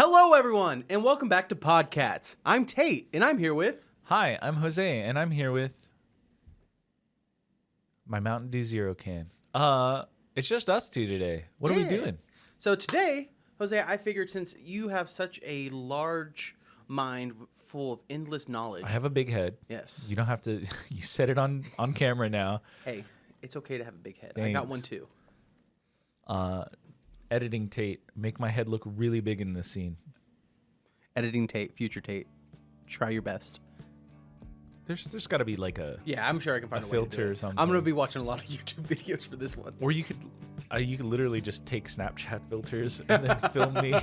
Hello, everyone, and welcome back to Pod-Catz. I'm Tate, and I'm here with... Hi, I'm Jose, and I'm here with my Mountain Dew Zero can. It's just us two today. What are we doing? So today, Jose, I figured since you have such a large mind full of endless knowledge... I have a big head. Yes. You don't have to... You said it on camera now. Hey, it's okay to have a big head. Thanks. I got one, too. Editing Tate. Make my head look really big in this scene. Editing Tate, future Tate. Try your best. There's got to be like a... Yeah, I'm sure I can find a filter way to do or it. something. I'm going to be watching a lot of YouTube videos for this one. Or you could literally just take Snapchat filters and then film me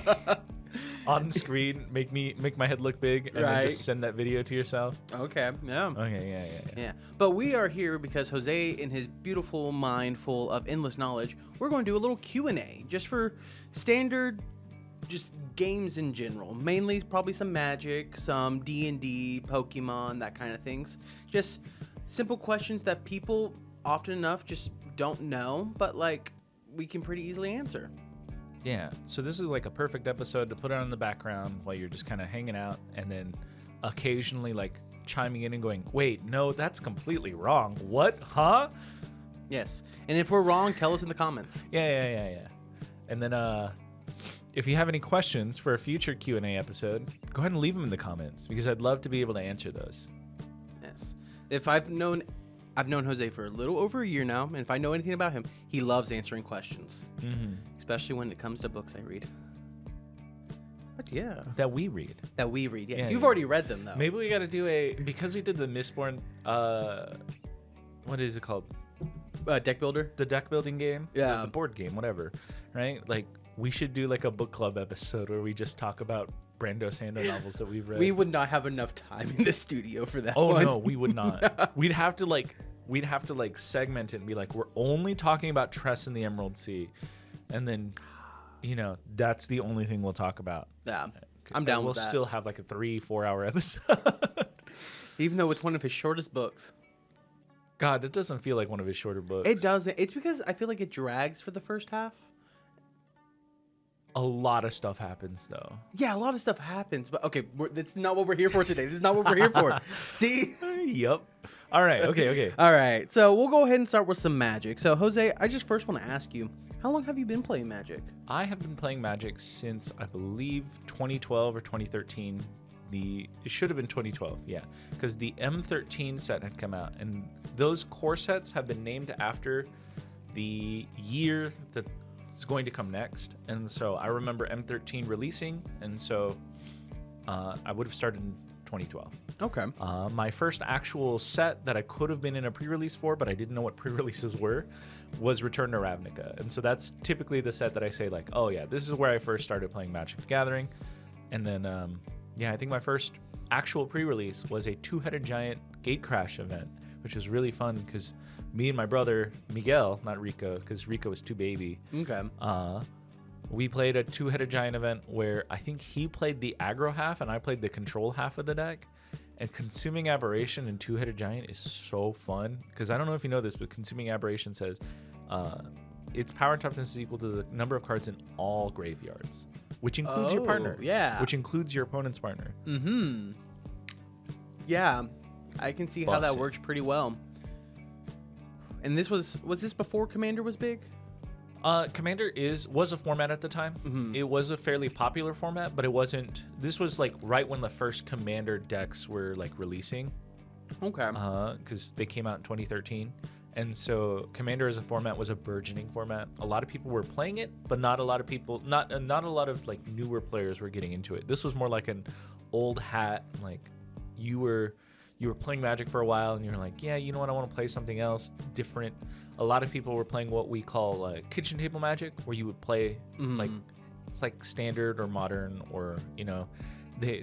on screen, make my head look big, and then just send that video to yourself. Okay, yeah. Okay, yeah. But we are here because Jose, in his beautiful mind full of endless knowledge, we're going to do a little Q&A just for standard just games in general. Mainly probably some Magic, some DnD, Pokemon, that kind of things. Just simple questions that people often enough just don't know, but like we can pretty easily answer. Yeah, so this is like a perfect episode to put on in the background while you're just kind of hanging out and then occasionally like chiming in and going, wait, no, that's completely wrong. What? Huh? Yes. And if we're wrong, tell us in the comments. Yeah. And then if you have any questions for a future Q&A episode, go ahead and leave them in the comments because I'd love to be able to answer those. Yes. If I've known Jose for a little over a year now, and if I know anything about him, he loves answering questions. Mm-hmm. Especially when it comes to books I read. But yeah. That we read. Yes. Yeah, You've yeah. already read them, though. Maybe we got to do because we did the Mistborn, what is it called? Deck Builder? The deck building game? Yeah. The board game, whatever. Right? Like, we should do like a book club episode where we just talk about Brando Sando novels that we've read. We would not have enough time in the studio for that Oh, one. no, we would not. We'd have to segment it and be like, we're only talking about Tress in the Emerald Sea. And then, that's the only thing we'll talk about. Yeah, I'm down with that. We'll still have like a 3-4 hour episode. Even though it's one of his shortest books. God, that doesn't feel like one of his shorter books. It doesn't. It's because I feel like it drags for the first half. A lot of stuff happens, though. Yeah, a lot of stuff happens. But okay, that's not what we're here for today. This is not what we're here for. See? Yep. All right. Okay. All right. So we'll go ahead and start with some Magic. So, Jose, I just first want to ask you, how long have you been playing Magic? I have been playing Magic since, I believe, 2012 or 2013. It should have been 2012, yeah, because the M13 set had come out, and those core sets have been named after the year that is going to come next. And so I remember M13 releasing, and so I would have started in 2012. Okay. My first actual set that I could have been in a pre-release for, but I didn't know what pre-releases were, was Return to Ravnica. And so that's typically the set that I say like, oh yeah, this is where I first started playing Magic the Gathering. And then, I think my first actual pre-release was a two-headed giant gate crash event, which was really fun because me and my brother, Miguel, not Rico, because Rico was too baby. Okay. We played a two-headed giant event where I think he played the aggro half and I played the control half of the deck. And Consuming Aberration and Two-Headed Giant is so fun because I don't know if you know this, but Consuming Aberration says its power and toughness is equal to the number of cards in all graveyards, which includes your partner. Yeah. Which includes your opponent's partner. Mm-hmm. Yeah, I can see how that works pretty well. And this was this before Commander was big? Commander was a format at the time. Mm-hmm. It was a fairly popular format, but it wasn't. This was like right when the first Commander decks were like releasing. Okay. Because they came out in 2013, and so Commander as a format was a burgeoning format. A lot of people were playing it, but not a lot of people, not a lot of like newer players were getting into it. This was more like an old hat. Like you were playing Magic for a while, and you were like, yeah, you know what, I want to play something else different. A lot of people were playing what we call kitchen table Magic, where you would play like it's like standard or modern, or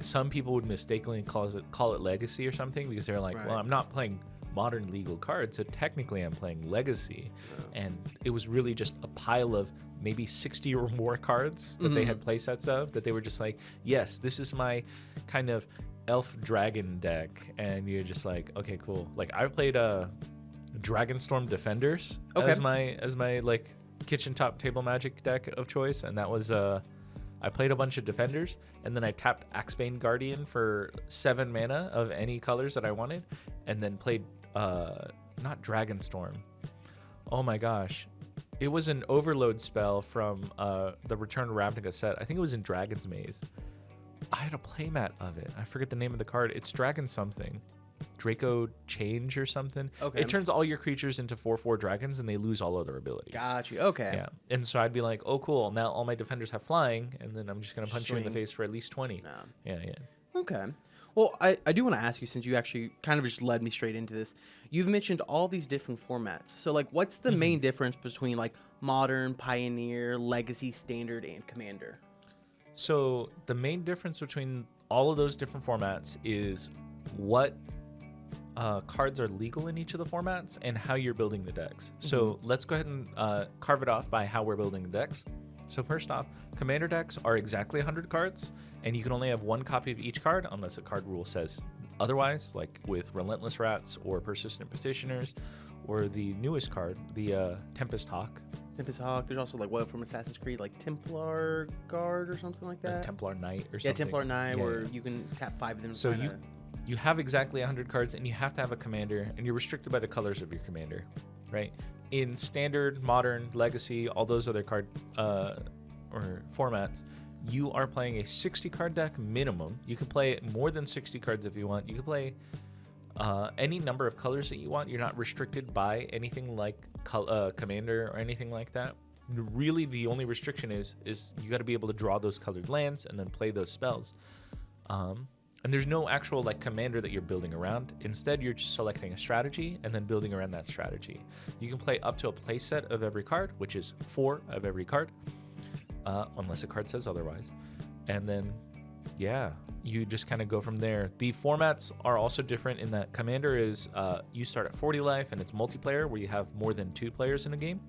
some people would mistakenly call it Legacy or something because they're like, well, I'm not playing modern legal cards, so technically I'm playing Legacy. Yeah. And it was really just a pile of maybe 60 or more cards that they had play sets of that they were just like, yes, this is my kind of elf dragon deck. And you're just like, okay, cool. Like I played Dragonstorm Defenders as my like kitchen top table Magic deck of choice, and that was I played a bunch of defenders, and then I tapped Axebane Guardian for 7 mana of any colors that I wanted, and then played not Dragonstorm. Oh my gosh. It was an overload spell from the Return to Ravnica set. I think it was in Dragon's Maze. I had a playmat of it. I forget the name of the card. It's Dragon something. Draco Change or something. Okay. It turns all your creatures into 4/4 dragons, and they lose all other abilities. Got you. Okay. Yeah. And so I'd be like, oh, cool. Now all my defenders have flying, and then I'm just going to punch you in the Swing. face for at least 20. Yeah. Okay. Well, I do want to ask you, since you actually kind of just led me straight into this. You've mentioned all these different formats. So, like, what's the main difference between, like, Modern, Pioneer, Legacy, Standard, and Commander? So the main difference between all of those different formats is what cards are legal in each of the formats and how you're building the decks. So let's go ahead and carve it off by how we're building the decks. So first off, Commander decks are exactly 100 cards, and you can only have 1 copy of each card unless a card rule says otherwise, like with Relentless Rats or Persistent Petitioners, or the newest card, the Tempest Hawk. Tempest Hawk. There's also, like, what from Assassin's Creed, like Templar Guard or something like that? Templar Knight or something. Yeah, Templar Knight, where you can tap 5 of them. So you have exactly 100 cards, and you have to have a commander, and you're restricted by the colors of your commander, right? In Standard, Modern, Legacy, all those other card or formats, you are playing a 60 card deck minimum. You can play more than 60 cards if you want. You can play any number of colors that you want. You're not restricted by anything like commander or anything like that. Really, the only restriction is you got to be able to draw those colored lands and then play those spells. And there's no actual, like, commander that you're building around. Instead, you're just selecting a strategy and then building around that strategy. You can play up to a play set of every card, which is 4 of every card, unless a card says otherwise. And then, yeah, you just kind of go from there. The formats are also different in that Commander is you start at 40 life, and it's multiplayer where you have more than 2 players in a game.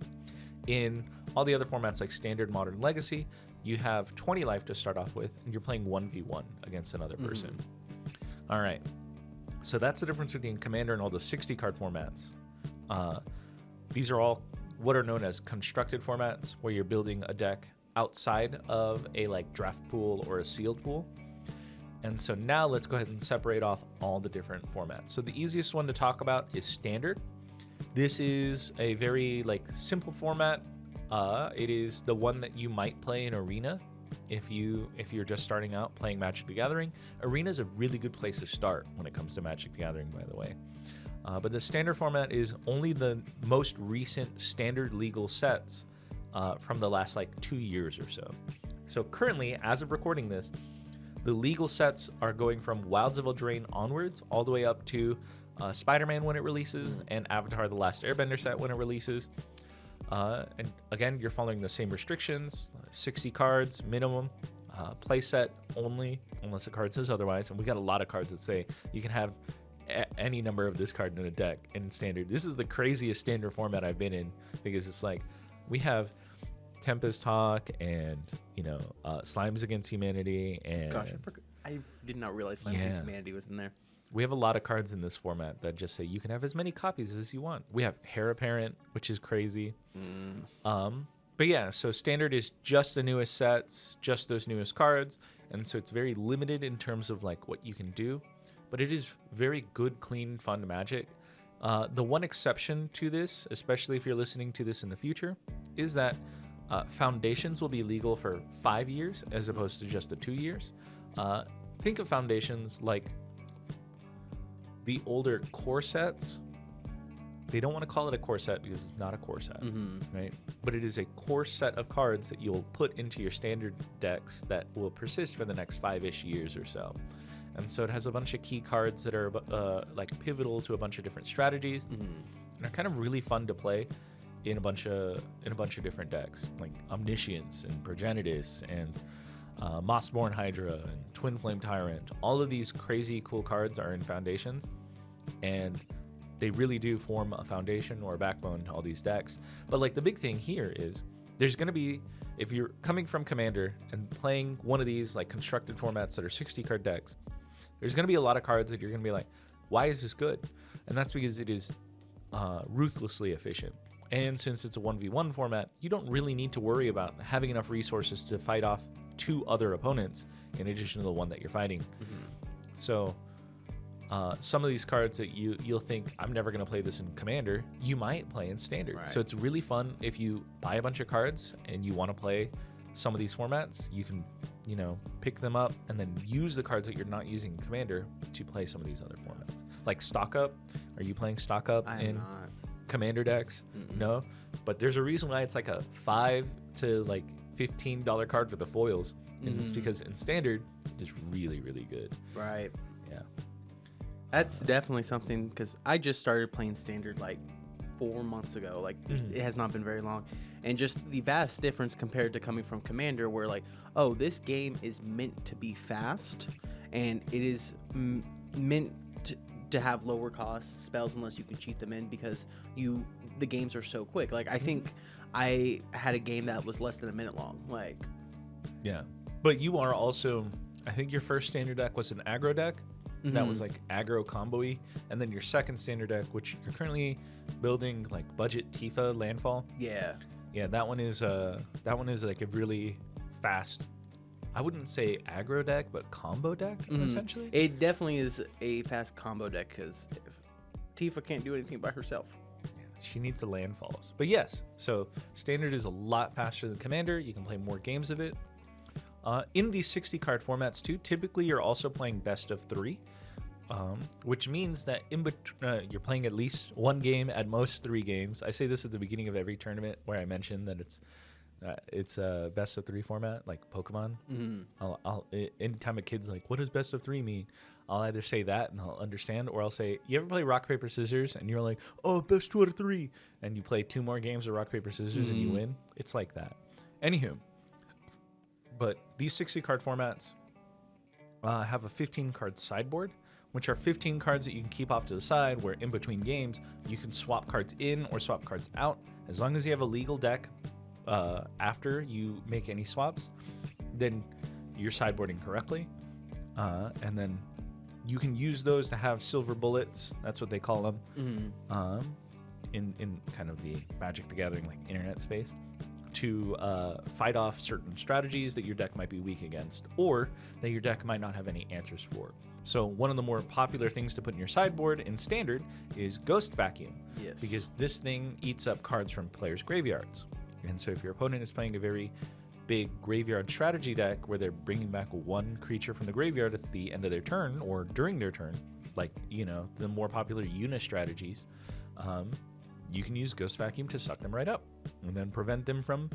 In all the other formats like Standard, Modern, Legacy, you have 20 life to start off with, and you're playing 1v1 against another person. All right. So that's the difference between Commander and all the 60 card formats. These are all what are known as constructed formats, where you're building a deck outside of a, like, draft pool or a sealed pool. And so now let's go ahead and separate off all the different formats. So the easiest one to talk about is Standard. This is a very, like, simple format. It is the one that you might play in Arena if you're just starting out playing Magic the Gathering. Arena is a really good place to start when it comes to Magic the Gathering, by the way. But the Standard format is only the most recent Standard legal sets from the last, like, 2 years or so. So currently, as of recording this, the legal sets are going from Wilds of Eldraine onwards all the way up to Spider-Man when it releases, and Avatar: The Last Airbender set when it releases. And again, you're following the same restrictions: 60 cards minimum, play set only unless a card says otherwise. And we got a lot of cards that say you can have any number of this card in a deck in Standard. This is the craziest Standard format I've been in, because it's like we have Tempest Hawk and, Slimes Against Humanity, and Gosh, I did not realize Slimes Against Humanity was in there. We have a lot of cards in this format that just say you can have as many copies as you want. We have Heir Apparent, which is crazy. But yeah, so Standard is just the newest sets, just those newest cards, and so it's very limited in terms of, like, what you can do. But it is very good, clean, fun Magic. The one exception to this, especially if you're listening to this in the future, is that Foundations will be legal for 5 years as opposed to just the 2 years. Think of Foundations like the older core sets. They don't want to call it a core set because it's not a core set, right? But it is a core set of cards that you'll put into your Standard decks that will persist for the next 5-ish years or so. And so it has a bunch of key cards that are like pivotal to a bunch of different strategies, and are kind of really fun to play in a bunch of different decks, like Omniscience and Progenitus and Mossborn Hydra and Twin Flame Tyrant. All of these crazy cool cards are in Foundations, and they really do form a foundation or a backbone to all these decks. But, like, the big thing here is there's going to be, if you're coming from Commander and playing one of these, like, constructed formats that are 60 card decks, there's going to be a lot of cards that you're going to be like, why is this good? And that's because it is ruthlessly efficient. And since it's a 1v1 format, you don't really need to worry about having enough resources to fight off 2 other opponents in addition to the one that you're fighting. So some of these cards that you'll think, I'm never going to play this in Commander, you might play in Standard. Right. So it's really fun if you buy a bunch of cards and you want to play some of these formats. You can, pick them up and then use the cards that you're not using in Commander to play some of these other formats. Like Stock Up. Are you playing Stock Up in Commander decks? No, but there's a reason why it's like a $5 to like $15 card for the foils, and it's because in Standard it's really, really good. Right. Yeah. That's definitely something, because I just started playing Standard like 4 months ago. Like it has not been very long, and just the vast difference compared to coming from Commander, where like, oh, this game is meant to be fast, and it is meant to have lower cost spells unless you can cheat them in, because the games are so quick. Like I think I had a game that was less than a minute long. Like, yeah, but you are also, I think your first Standard deck was an aggro deck. That was like aggro combo-y, and then your second Standard deck, which you're currently building, like budget Tifa Landfall. Yeah, that one is like a really fast, I wouldn't say aggro deck, but combo deck essentially. It definitely is a fast combo deck, because Tifa can't do anything by herself. Yeah, she needs the landfalls. But yes, so Standard is a lot faster than Commander. You can play more games of it. In these 60 card formats too, typically you're also playing best of 3, which means that you're playing at least 1 game, at most 3 games. I say this at the beginning of every tournament where I mention that it's a best of 3 format, like Pokemon. Anytime a kid's like, what does best of 3 mean? I'll either say that and I'll understand, or I'll say, you ever play rock, paper, scissors? And you're like, oh, best 2 out of 3. And you play 2 more games of rock, paper, scissors and you win. It's like that. Anywho. But these 60 card formats have a 15 card sideboard, which are 15 cards that you can keep off to the side, where in between games you can swap cards in or swap cards out, as long as you have a legal deck after you make any swaps. Then you're sideboarding correctly, and then you can use those to have silver bullets. That's what they call them in kind of the Magic the Gathering like internet space, to fight off certain strategies that your deck might be weak against, or that your deck might not have any answers for. So one of the more popular things to put in your sideboard in Standard is Ghost Vacuum. Yes. Because this thing eats up cards from players' graveyards. And so if your opponent is playing a very big graveyard strategy deck where they're bringing back 1 creature from the graveyard at the end of their turn or during their turn, like, the more popular Una strategies, you can use Ghost Vacuum to suck them right up and then prevent them from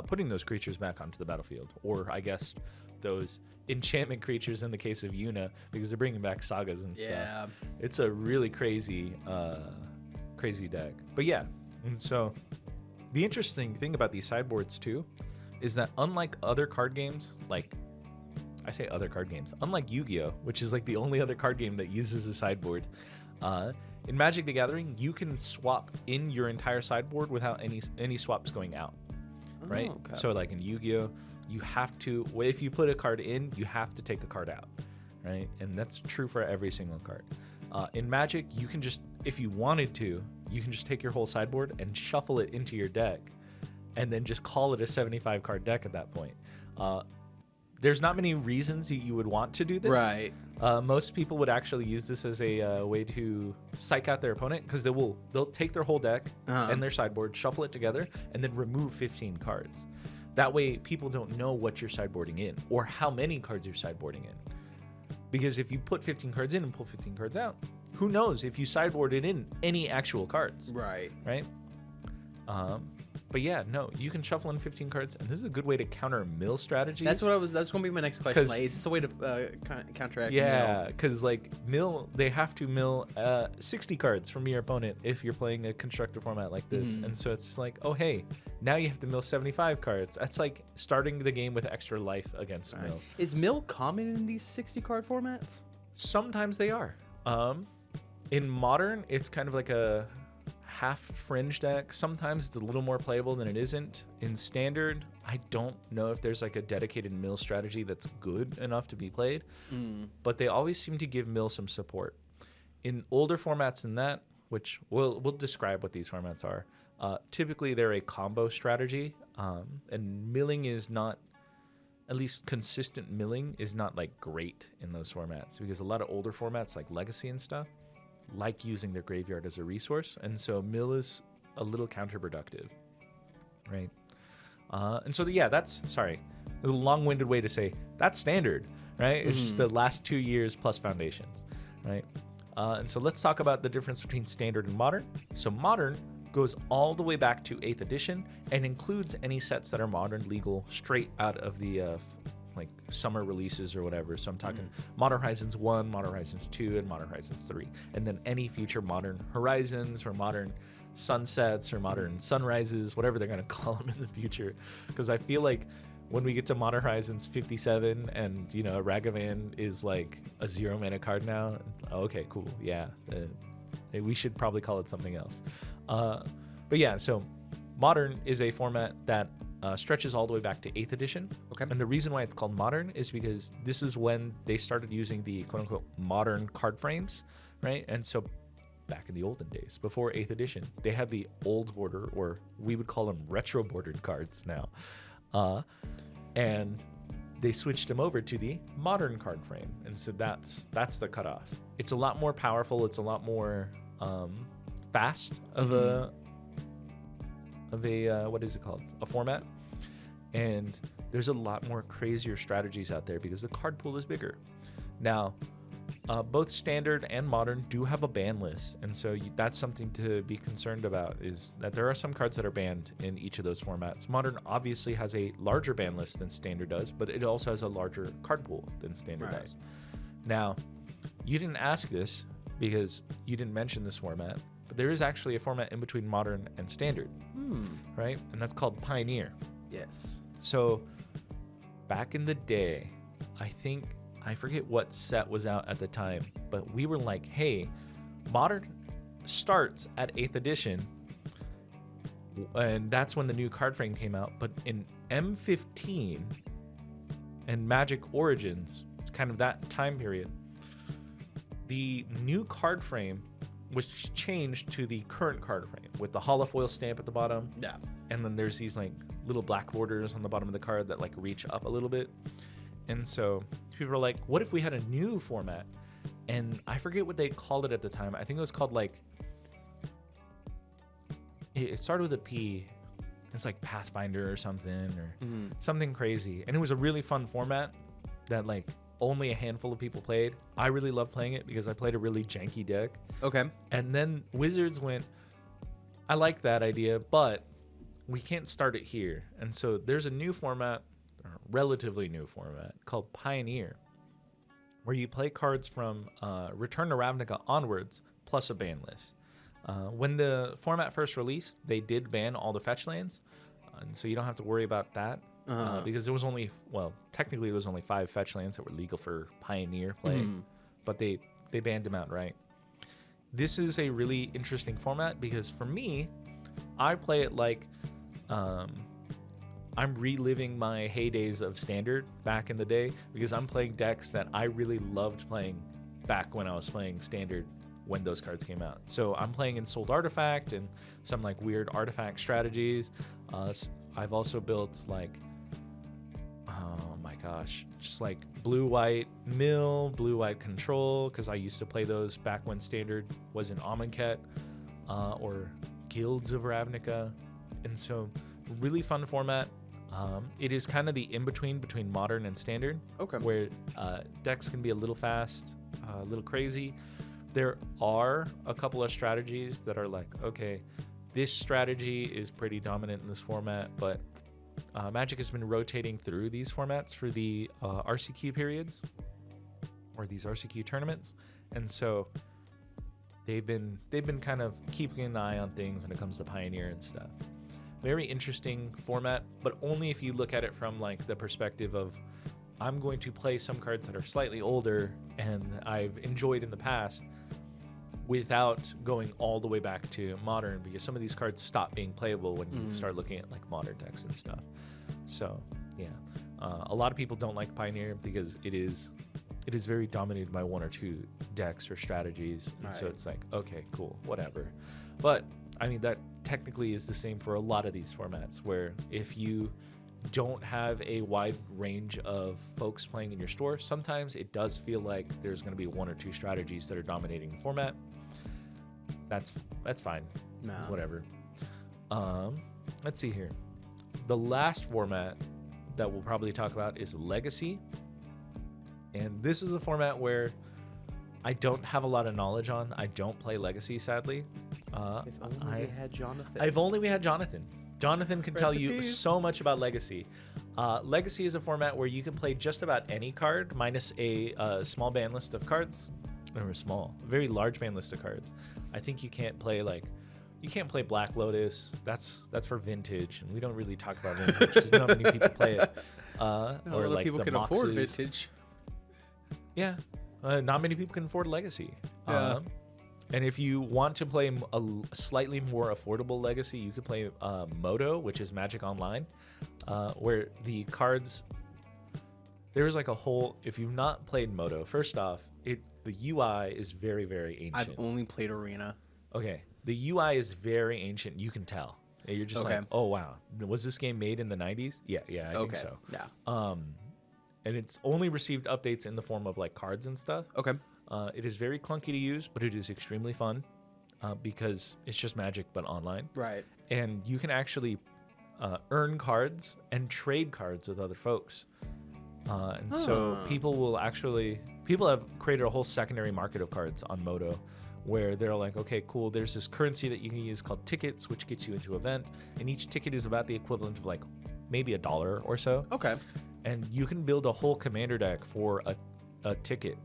putting those creatures back onto the battlefield. Or, I guess, those enchantment creatures in the case of Una, because they're bringing back sagas and stuff. Yeah. It's a really crazy deck. But yeah, and so the interesting thing about these sideboards, too, is that unlike other card games, unlike Yu-Gi-Oh!, which is like the only other card game that uses a sideboard, in Magic the Gathering, you can swap in your entire sideboard without any swaps going out, right? Okay. So like in Yu-Gi-Oh!, you have to, if you put a card in, you have to take a card out, right? And that's true for every single card. In Magic, you can just, if you wanted to, you can just take your whole sideboard and shuffle it into your deck, and then just call it a 75 card deck at that point. There's not many reasons you would want to do this. Right. Most people would actually use this as a way to psych out their opponent, because they'll take their whole deck and their sideboard, shuffle it together, and then remove 15 cards. That way, people don't know what you're sideboarding in or how many cards you're sideboarding in. Because if you put 15 cards in and pull 15 cards out, who knows if you sideboarded in any actual cards. Right. Right? But yeah, no, you can shuffle in 15 cards, and this is a good way to counter mill strategies. That's going to be my next question. Like, is this a way to counteract Yeah, because like they have to mill 60 cards from your opponent if you're playing a constructed format like this. And so it's like, oh, hey, now you have to mill 75 cards. That's like starting the game with extra life against mill. Is mill common in these 60 card formats? Sometimes they are. In Modern, it's kind of like a half fringe deck. Sometimes it's a little more playable than it isn't. In Standard, I don't know if there's like a dedicated mill strategy that's good enough to be played, but they always seem to give mill some support. In older formats than that, which we'll describe what these formats are, typically they're a combo strategy, and milling is not at least consistent milling is not like great in those formats, because a lot of older formats like Legacy and stuff like using their graveyard as a resource, and so mill is a little counterproductive, right? And so that's a long-winded way to say that's standard, right? It's just the last 2 years plus foundations, right? And so let's talk about the difference between standard and modern. So modern goes all the way back to 8th edition and includes any sets that are modern legal straight out of the like summer releases or whatever. So I'm talking Modern Horizons 1, Modern Horizons 2, and Modern Horizons 3. And then any future Modern Horizons or Modern Sunsets or Modern Sunrises, whatever they're going to call them in the future. Because I feel like when we get to Modern Horizons 57 and, you know, Ragavan is like a 0-mana card now, okay, cool, yeah. We should probably call it something else. But yeah, so Modern is a format that stretches all the way back to 8th edition. Okay. And the reason why it's called Modern is because this is when they started using the quote-unquote modern card frames, right? And so back in the olden days, before 8th edition, they had the old border, or we would call them retro bordered cards now. And they switched them over to the modern card frame. And so that's the cutoff. It's a lot more powerful. It's a lot more fast of a what is it called? A format. And there's a lot more crazier strategies out there because the card pool is bigger. Now, both standard and modern do have a ban list, and so that's something to be concerned about, is that there are some cards that are banned in each of those formats. Modern obviously has a larger ban list than standard does, but it also has a larger card pool than standard does. Now, you didn't ask this because you didn't mention this format, but there is actually a format in between modern and standard, right? And that's called Pioneer. Yes. So back in the day, I forget what set was out at the time, but we were like, hey, Modern starts at 8th edition, and that's when the new card frame came out. But in M15 and Magic Origins, it's kind of that time period, the new card frame was changed to the current card frame with the holofoil stamp at the bottom. Yeah. And then there's these like little black borders on the bottom of the card that like reach up a little bit. And so people are like, what if we had a new format? And I forget what they called it at the time. I think it was called like, it started with a P. It's like Pathfinder or something, or something crazy. And it was a really fun format that like only a handful of people played. I really loved playing it because I played a really janky deck. Okay. And then Wizards went, I like that idea, but we can't start it here. And so there's a new format, relatively new format, called Pioneer, where you play cards from Return to Ravnica onwards, plus a ban list. When the format first released, they did ban all the fetch lands, and so you don't have to worry about that, because there was only, technically there was only 5 fetch lands that were legal for Pioneer play, but they banned them outright. This is a really interesting format because for me, I play it like I'm reliving my heydays of standard back in the day, because I'm playing decks that I really loved playing back when I was playing standard when those cards came out. So I'm playing Ensouled Artifact and some like weird artifact strategies. I've also built like, oh my gosh, just like blue-white mill, blue-white control, because I used to play those back when standard was in Amonkhet, or Guilds of Ravnica. And so really fun format. It is kind of the in-between between modern and standard, where decks can be a little fast, a little crazy. There are a couple of strategies that are like, okay, this strategy is pretty dominant in this format, but Magic has been rotating through these formats for the RCQ periods, or these RCQ tournaments, and so they've been kind of keeping an eye on things when it comes to Pioneer and stuff. Very interesting format, but only if you look at it from like the perspective of, I'm going to play some cards that are slightly older and I've enjoyed in the past, without going all the way back to modern, because some of these cards stop being playable when you start looking at like modern decks and stuff. So yeah, a lot of people don't like Pioneer because it is very dominated by 1 or 2 decks or strategies, and so it's like, okay, cool, whatever. But I mean, that technically is the same for a lot of these formats, where if you don't have a wide range of folks playing in your store, sometimes it does feel like there's going to be 1 or 2 strategies that are dominating the format. That's fine. No. It's whatever. Let's see here. The last format that we'll probably talk about is Legacy. And this is a format where I don't have a lot of knowledge on. I don't play Legacy, sadly. If only we had Jonathan. If only we had Jonathan. Jonathan can tell you peace. so much about Legacy. Legacy is a format where you can play just about any card minus a small ban list of cards. Or a very large ban list of cards. I think you can't play Black Lotus. That's for Vintage, and we don't really talk about Vintage because not many people play it. Or like people can afford Vintage. Yeah, not many people can afford Legacy. Yeah. And if you want to play a slightly more affordable Legacy, you could play Moto, which is Magic Online, where the cards. There's like a whole. If you've not played Moto, first off, the UI is very, very ancient. I've only played Arena. Okay, the UI is very ancient. You can tell. You're just like, oh wow, was this game made in the 90s? Yeah, I think so. Yeah. And it's only received updates in the form of like cards and stuff. Okay. It is very clunky to use, but it is extremely fun because it's just Magic but online. Right. And you can actually earn cards and trade cards with other folks. So people have created a whole secondary market of cards on Moto where they're like, okay, cool, there's this currency that you can use called tickets, which gets you into an event. And each ticket is about the equivalent of like maybe $1 or so. Okay. And you can build a whole commander deck for a ticket.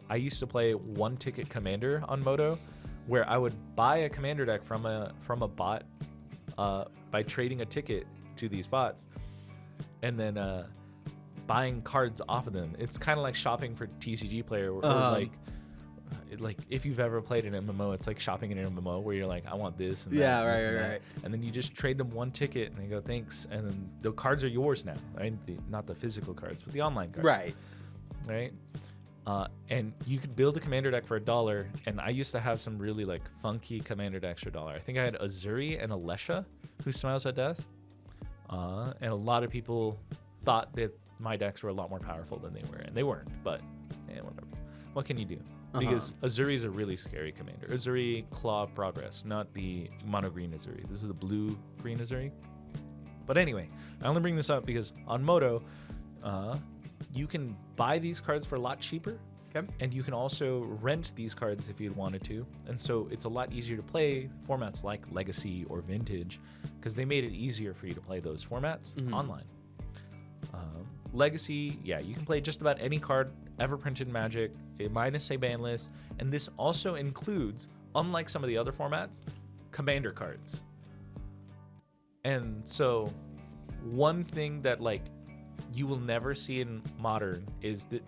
I used to play 1 ticket commander on Moto, where I would buy a commander deck from a bot by trading a ticket to these bots, and then buying cards off of them. It's kind of like shopping for TCG player, or like if you've ever played an MMO, it's like shopping in an MMO where you're like, I want this and that, and this and that. Right. And then you just trade them 1 ticket and they go, thanks, and then the cards are yours now. Right? Not the physical cards, but the online cards. Right. And you could build a commander deck for $1, and I used to have some really like funky commander decks for $1. I think I had Azuri and Alesha, who smiles at death, and a lot of people thought that my decks were a lot more powerful than they were, and they weren't. But whatever. What can you do? Because Azuri is a really scary commander. Azuri, Claw of Progress, not the mono green Azuri. This is the blue green Azuri. But anyway, I only bring this up because on Moto, you can buy these cards for a lot cheaper. Okay. And you can also rent these cards if you'd wanted to. And so it's a lot easier to play formats like Legacy or Vintage because they made it easier for you to play those formats online. Legacy, yeah, you can play just about any card ever printed in Magic, minus a ban list. And this also includes, unlike some of the other formats, commander cards. And so one thing that like you will never see in Modern is that,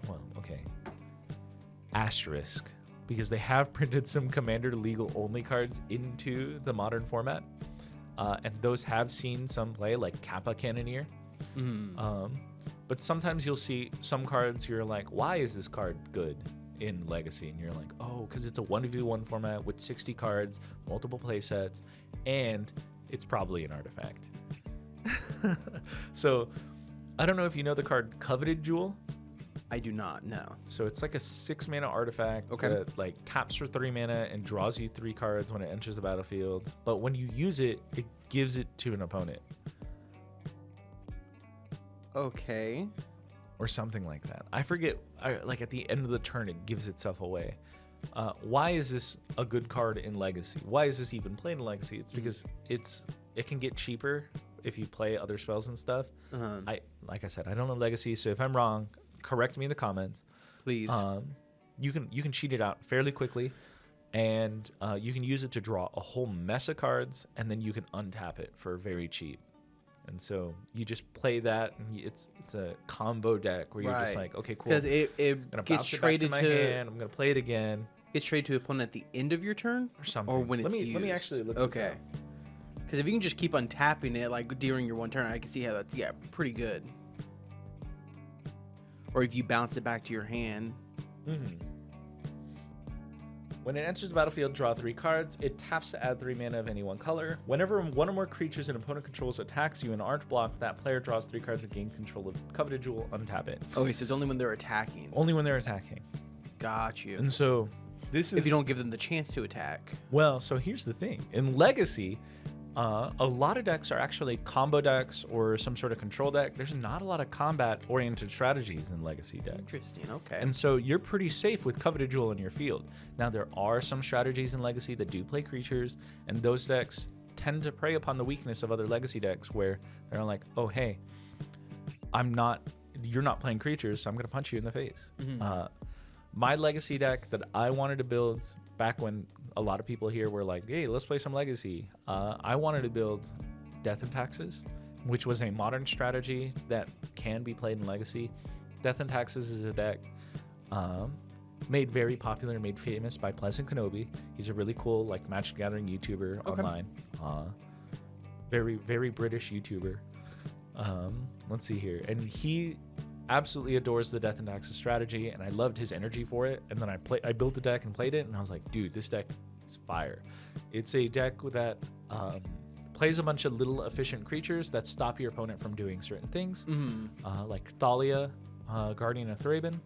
asterisk, because they have printed some Commander legal only cards into the Modern format, and those have seen some play, like Kappa Cannoneer. But sometimes you'll see some cards you're like, why is this card good in Legacy? And you're like, oh, because it's a 1v1 format with 60 cards, multiple play sets, and it's probably an artifact. So I don't know if you know the card Coveted Jewel. I do not know. So it's like a 6 mana artifact that like taps for 3 mana and draws you 3 cards when it enters the battlefield. But when you use it, it gives it to an opponent. Okay. Or something like that. I forget. Like at the end of the turn, it gives itself away. Why is this a good card in Legacy? Why is this even played in Legacy? It's because it can get cheaper if you play other spells and stuff. Like I said, I don't know Legacy, so if I'm wrong, correct me in the comments, please. You can cheat it out fairly quickly, and you can use it to draw a whole mess of cards, and then you can untap it for very cheap. And so you just play that, and it's a combo deck where you're just like, okay, cool. Because it gets traded to hand. I'm gonna play it again. Gets traded to opponent at the end of your turn, or something, or when it's used. Let me actually look. Okay. Because if you can just keep untapping it like during your one turn, I can see how that's pretty good. Or if you bounce it back to your hand. When it enters the battlefield, draw 3 cards. It taps to add 3 mana of any one color. Whenever one or more creatures an opponent controls attacks you and aren't blocked, that player draws 3 cards and gains control of Coveted Jewel. Untap it. Okay, so it's only when they're attacking. Only when they're attacking. Got you. And so this is... if you don't give them the chance to attack. Well, so here's the thing. In Legacy, a lot of decks are actually combo decks or some sort of control deck. There's not a lot of combat-oriented strategies in Legacy decks. Interesting, okay. And so you're pretty safe with Coveted Jewel in your field. Now, there are some strategies in Legacy that do play creatures, and those decks tend to prey upon the weakness of other Legacy decks where they're like, oh, hey, you're not playing creatures, so I'm going to punch you in the face. Mm-hmm. My Legacy deck that I wanted to build back when a lot of people here were like, hey, let's play some Legacy. I wanted to build Death and Taxes, which was a modern strategy that can be played in Legacy. Death and Taxes is a deck made very popular, made famous by Pleasant Kenobi. He's a really cool like Magic the Gathering YouTuber online. Very, very British YouTuber. Let's see here. And he absolutely adores the Death and Taxes strategy, and I loved his energy for it. And then I built the deck and played it, and I was like, dude, this deck is fire. It's a deck that plays a bunch of little efficient creatures that stop your opponent from doing certain things, like Thalia, Guardian of Thraben,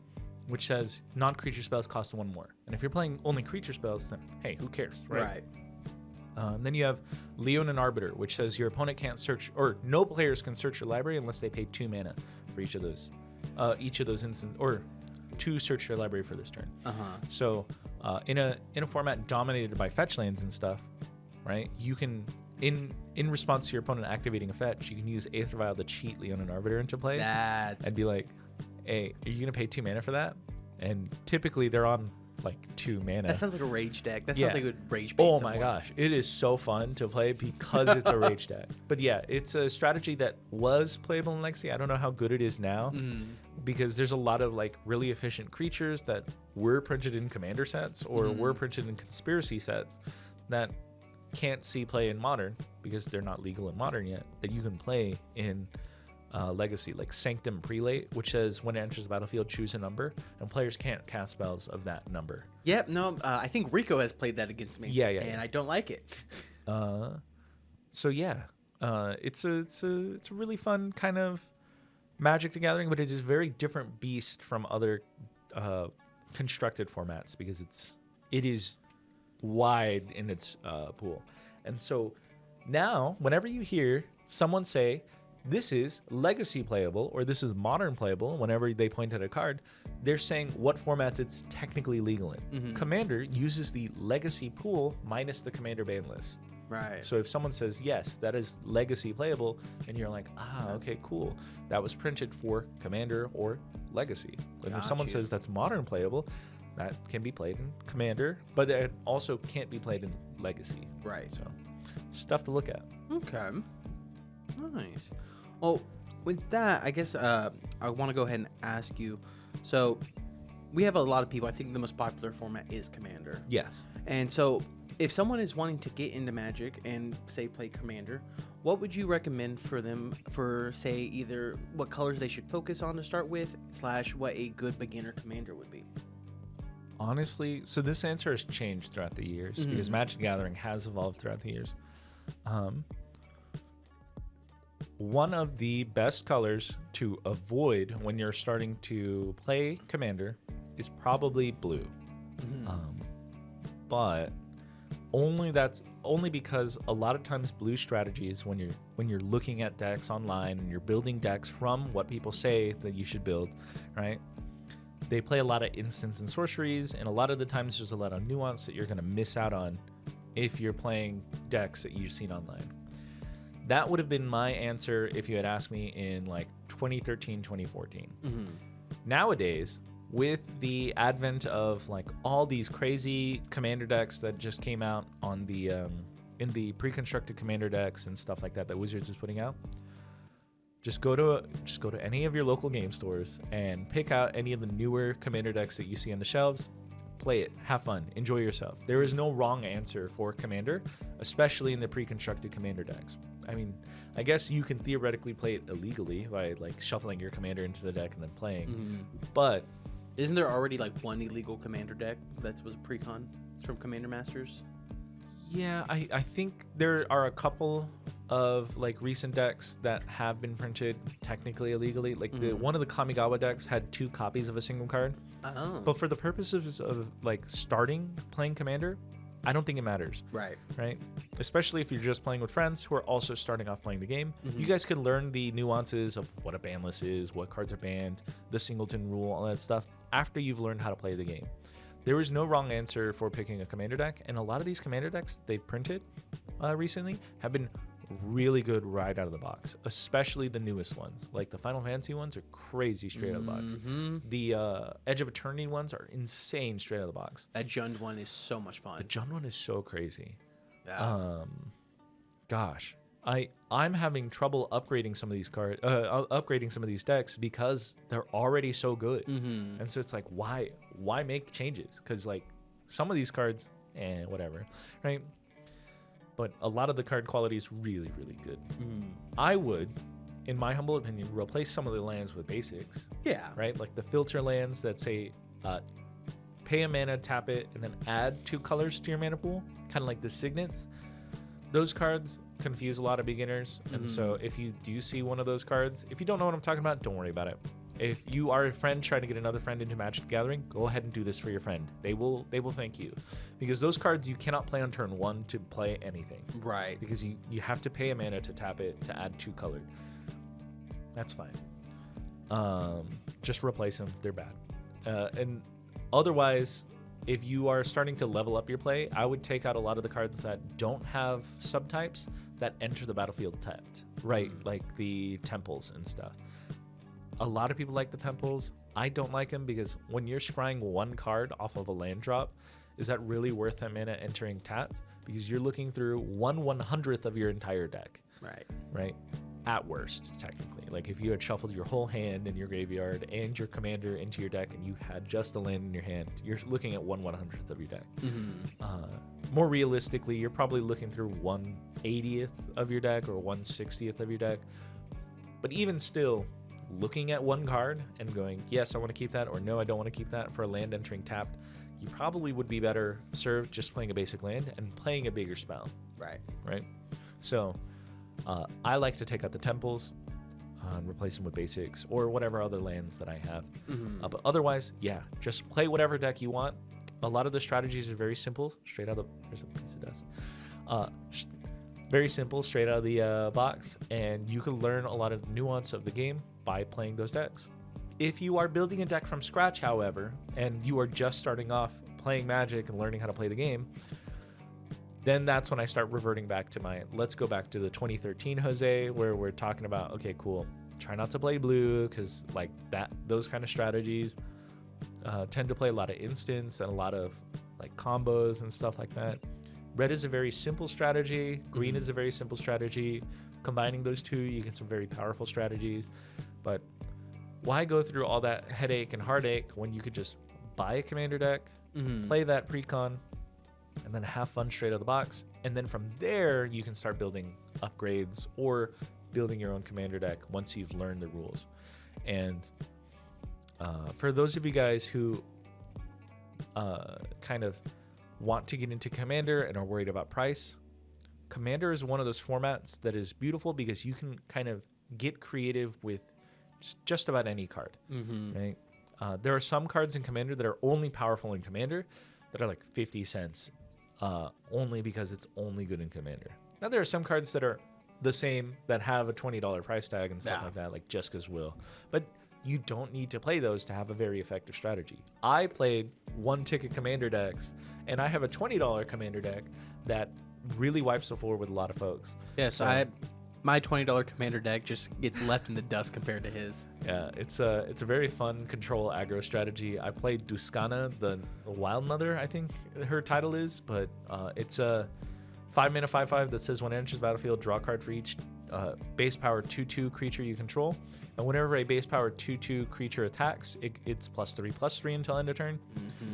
which says non-creature spells cost 1 more. And if you're playing only creature spells, then hey, who cares, right? Then you have Leon and Arbiter, which says your opponent can't search, or no players can search your library unless they pay 2 mana for each of those instances, or 2 search your library for this turn. So in a format dominated by fetch lands and stuff, right? You can in response to your opponent activating a fetch, you can use Aether Vial to cheat Leon and Arbiter into play. I'd be like, hey, are you gonna pay 2 mana for that? And typically they're on like 2 mana. That sounds like a rage deck. That sounds like a rage. Oh my gosh, it is so fun to play because it's a rage deck. But yeah, it's a strategy that was playable in Legacy. I don't know how good it is now because there's a lot of like really efficient creatures that were printed in Commander sets or were printed in Conspiracy sets that can't see play in Modern because they're not legal in Modern yet, that you can play in Legacy, like Sanctum Prelate, which says when it enters the battlefield, choose a number, and players can't cast spells of that number. Yep, no, I think Rico has played that against me. And I don't like it. So yeah, it's a really fun kind of Magic the Gathering, but it is very different beast from other constructed formats because it is wide in its pool. And so now, whenever you hear someone say, this is Legacy playable, or this is Modern playable, whenever they point at a card, they're saying what formats it's technically legal in. Commander uses the Legacy pool minus the Commander ban list. Right. So if someone says, yes, that is Legacy playable, and you're like, okay, cool. That was printed for Commander or Legacy. And if someone says that's Modern playable, that can be played in Commander, but it also can't be played in Legacy. Right. So stuff to look at. Okay. Nice. Well, with that, I guess I want to go ahead and ask you. So, we have a lot of people. I think the most popular format is Commander. Yes. And so, if someone is wanting to get into Magic and, say, play Commander, what would you recommend for them for, say, either what colors they should focus on to start with, / what a good beginner Commander would be? Honestly, so this answer has changed throughout the years because Magic the Gathering has evolved throughout the years. One of the best colors to avoid when you're starting to play Commander is probably blue. But only because a lot of times blue strategies, when you're looking at decks online and you're building decks from what people say that you should build, right? They play a lot of instants and sorceries, and a lot of the times there's a lot of nuance that you're going to miss out on if you're playing decks that you've seen online. That would have been my answer if you had asked me in like 2013, 2014. Nowadays, with the advent of like all these crazy Commander decks that just came out on the in the pre-constructed Commander decks and stuff like that Wizards is putting out, just go to any of your local game stores and pick out any of the newer Commander decks that you see on the shelves. Play it, have fun, enjoy yourself. There is no wrong answer for Commander, especially in the pre-constructed Commander decks. I mean, I guess you can theoretically play it illegally by like shuffling your Commander into the deck and then playing. But Isn't there already like one illegal commander deck that was a precon? It's from Commander Masters. Yeah, I think there are a couple of like recent decks that have been printed technically illegally. Like one of the Kamigawa decks had 2 copies of a single card. Oh. But for the purposes of like starting playing Commander, I don't think it matters. Right. Right? Especially if you're just playing with friends who are also starting off playing the game. You guys could learn the nuances of what a ban list is, what cards are banned, the singleton rule, all that stuff after you've learned how to play the game. There is no wrong answer for picking a commander deck, and a lot of these commander decks they've printed recently have been really good right out of the box, especially the newest ones. Like the Final Fantasy ones are crazy straight out of the box. The Edge of Eternity ones are insane straight out of the box. That Jund one is so much fun. The Jund one is so crazy. Yeah. Gosh. I'm having trouble upgrading some of these cards, upgrading some of these decks because they're already so good, and so it's like, why make changes? Because like some of these cards, whatever, right? But a lot of the card quality is really, really good. I would, in my humble opinion, replace some of the lands with basics. Yeah. Right, like the filter lands that say, pay a mana, tap it, and then add 2 colors to your mana pool, kind of like the signets. Those cards confuse a lot of beginners, and so if you do see one of those cards, if you don't know what I'm talking about, don't worry about it. If you are a friend trying to get another friend into Magic the Gathering, go ahead and do this for your friend. They will thank you, because those cards you cannot play on turn 1 to play anything. Right. Because you have to pay a mana to tap it to add 2 colored. That's fine. Just replace them. They're bad. And otherwise, if you are starting to level up your play, I would take out a lot of the cards that don't have subtypes that enter the battlefield tapped, right? Like the temples and stuff. A lot of people like the temples. I don't like them because when you're scrying 1 card off of a land drop, is that really worth that mana entering tapped? Because you're looking through 1/100th of your entire deck. Right? At worst, technically. Like if you had shuffled your whole hand in your graveyard and your commander into your deck and you had just a land in your hand, you're looking at 1/100th of your deck. More realistically, you're probably looking through 1/80th of your deck or 1/60th of your deck. But even still, looking at 1 card and going, yes, I want to keep that, or no, I don't want to keep that for a land entering tapped, you probably would be better served just playing a basic land and playing a bigger spell. Right? So I like to take out the temples and replace them with basics or whatever other lands that I have. But otherwise, yeah, just play whatever deck you want. A lot of the strategies are very simple, straight out of the... There's a piece of dust. Very simple, straight out of the box, and you can learn a lot of nuance of the game by playing those decks. If you are building a deck from scratch, however, and you are just starting off playing Magic and learning how to play the game, then that's when I start reverting back to let's go back to the 2013 Jose, where we're talking about, okay, cool, try not to play blue, because like those kind of strategies tend to play a lot of instants and a lot of like combos and stuff like that. Red is a very simple strategy. Green is a very simple strategy. Combining those two, you get some very powerful strategies. But why go through all that headache and heartache when you could just buy a commander deck, play that precon, and then have fun straight out of the box? And then from there, you can start building upgrades or building your own commander deck once you've learned the rules. And for those of you guys who kind of want to get into Commander and are worried about price, Commander is one of those formats that is beautiful because you can kind of get creative with just about any card. Right? There are some cards in Commander that are only powerful in Commander that are like 50 cents only because it's only good in Commander. Now there are some cards that are the same that have a $20 price tag and stuff like that, like Jessica's Will. But you don't need to play those to have a very effective strategy. I played 1-ticket commander decks, and I have a $20 commander deck that really wipes the floor with a lot of folks. Yes, so, my $20 commander deck just gets left in the dust compared to his. Yeah, it's a very fun control aggro strategy. I played Duskana, the Wild Mother, I think her title is, but it's a 5-mana 5/5 that says when it enters the battlefield, draw a card for each base power 2/2 creature you control. And whenever a base power 2/2 creature attacks, it's +3/+3 until end of turn.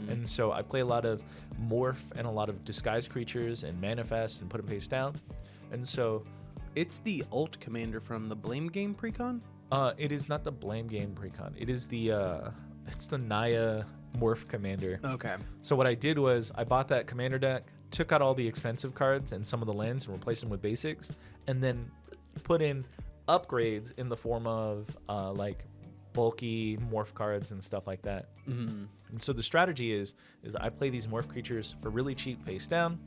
And so I play a lot of morph and a lot of disguise creatures and manifest and put them face down. And so it's the ult commander from the Blame Game precon? It is not the Blame Game precon. It is the It's the Naya Morph Commander. Okay. So what I did was I bought that commander deck, took out all the expensive cards and some of the lands and replaced them with basics, and then put in upgrades in the form of like bulky morph cards and stuff like that. Mm-hmm. And so the strategy is I play these morph creatures for really cheap face down,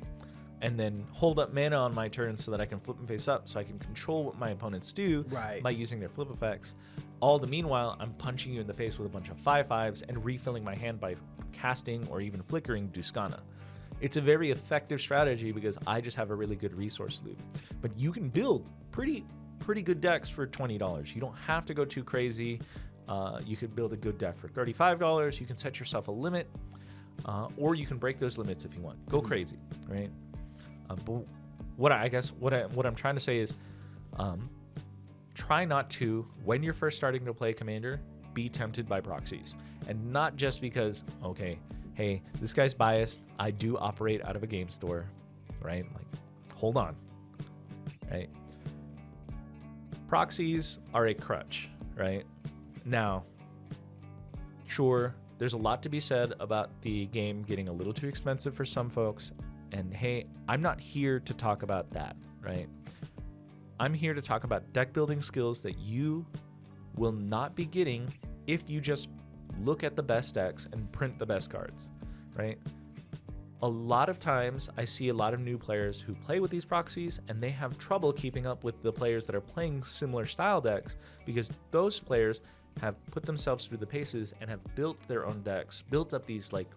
and then hold up mana on my turn so that I can flip them face up, so I can control what my opponents do by using their flip effects. All the meanwhile, I'm punching you in the face with a bunch of 5/5s and refilling my hand by casting or even flickering Duskana. It's a very effective strategy because I just have a really good resource loop. But you can build pretty good decks for $20. You don't have to go too crazy. You could build a good deck for $35. You can set yourself a limit, or you can break those limits if you want. Go crazy, right? But what I'm trying to say is, try not to, when you're first starting to play Commander, be tempted by proxies, and not just because, okay, hey, this guy's biased. I do operate out of a game store, right? Like, hold on, right? Proxies are a crutch, right? Now, sure, there's a lot to be said about the game getting a little too expensive for some folks. And hey, I'm not here to talk about that, right? I'm here to talk about deck building skills that you will not be getting if you just look at the best decks and print the best cards, right? A lot of times I see a lot of new players who play with these proxies and they have trouble keeping up with the players that are playing similar style decks, because those players have put themselves through the paces and have built their own decks, built up these like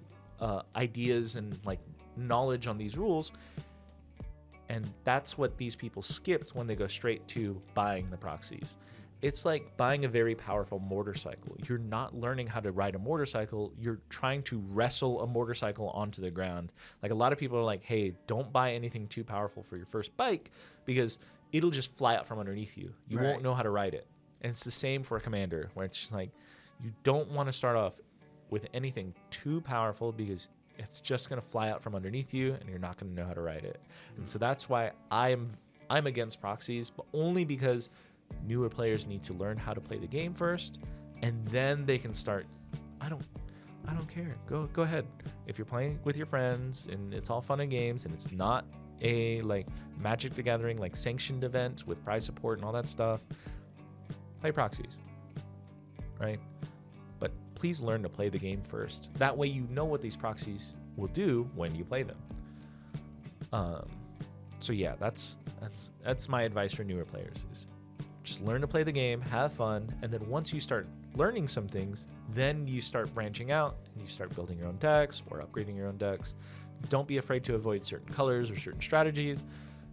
ideas and like knowledge on these rules, and that's what these people skipped when they go straight to buying the proxies. It's like buying a very powerful motorcycle. You're not learning how to ride a motorcycle. You're trying to wrestle a motorcycle onto the ground. Like, a lot of people are like, hey, don't buy anything too powerful for your first bike because it'll just fly out from underneath you. You won't know how to ride it. And it's the same for a commander, where it's just like, you don't want to start off with anything too powerful because it's just going to fly out from underneath you and you're not going to know how to ride it. And so that's why I'm against proxies, but only because newer players need to learn how to play the game first, and then they can start. I don't care. Go ahead. If you're playing with your friends and it's all fun and games and it's not a like Magic the Gathering like sanctioned event with prize support and all that stuff, play proxies, right? But please learn to play the game first. That way you know what these proxies will do when you play them. So yeah, that's my advice for newer players is just learn to play the game, have fun, and then once you start learning some things, then you start branching out and you start building your own decks or upgrading your own decks. Don't be afraid to avoid certain colors or certain strategies.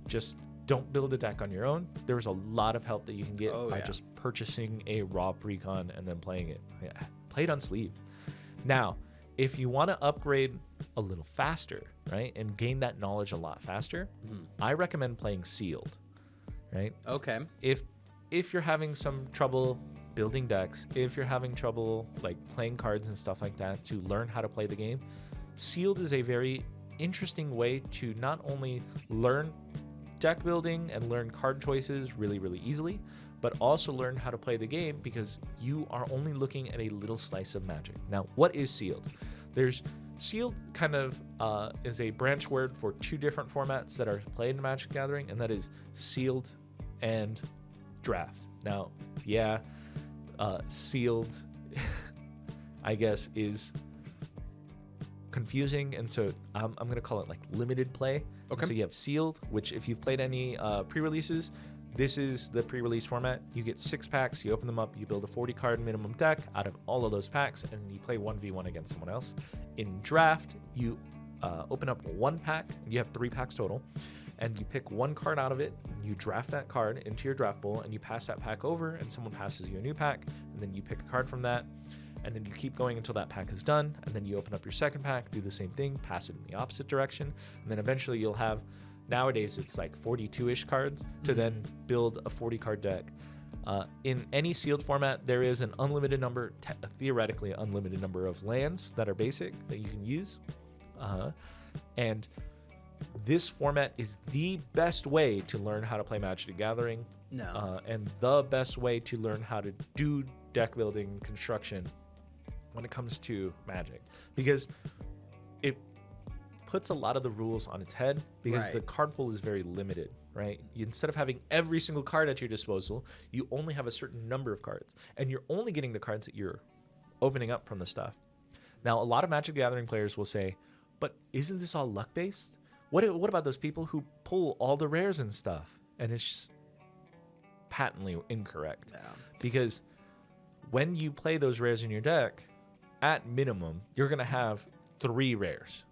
Just don't build a deck on your own. There's a lot of help that you can get by just purchasing a raw precon and then playing it. Yeah, play it on sleeve. Now, if you want to upgrade a little faster, right, and gain that knowledge a lot faster, I recommend playing sealed, right? Okay. If you're having some trouble building decks, if you're having trouble like playing cards and stuff like that to learn how to play the game, sealed is a very interesting way to not only learn deck building and learn card choices really, really easily, but also learn how to play the game because you are only looking at a little slice of Magic. Now, what is sealed? There's sealed kind of is a branch word for two different formats that are played in Magic Gathering, and that is sealed and draft. Now, sealed I guess is confusing, and so I'm going to call it like limited play. Okay. So you have sealed, which if you've played any pre-releases, this is the pre-release format. You get 6 packs, you open them up, you build a 40 card minimum deck out of all of those packs, and you play 1v1 against someone else. In draft, you open up 1 pack, you have 3 packs total, and you pick 1 card out of it, you draft that card into your draft bowl, and you pass that pack over, and someone passes you a new pack, and then you pick a card from that, and then you keep going until that pack is done, and then you open up your second pack, do the same thing, pass it in the opposite direction, and then eventually you'll have, nowadays it's like 42-ish cards to then build a 40-card deck. In any sealed format, there is an unlimited number, theoretically unlimited number of lands that are basic that you can use, and this format is the best way to learn how to play Magic the Gathering, and the best way to learn how to do deck building construction when it comes to Magic, because it puts a lot of the rules on its head, because Right. the card pool is very limited, right? Instead of having every single card at your disposal, you only have a certain number of cards, and you're only getting the cards that you're opening up from the stuff. Now, a lot of Magic the Gathering players will say, but isn't this all luck-based? What about those people who pull all the rares and stuff? And it's just patently incorrect. Yeah. Because when you play those rares in your deck, at minimum, you're going to have 3 rares,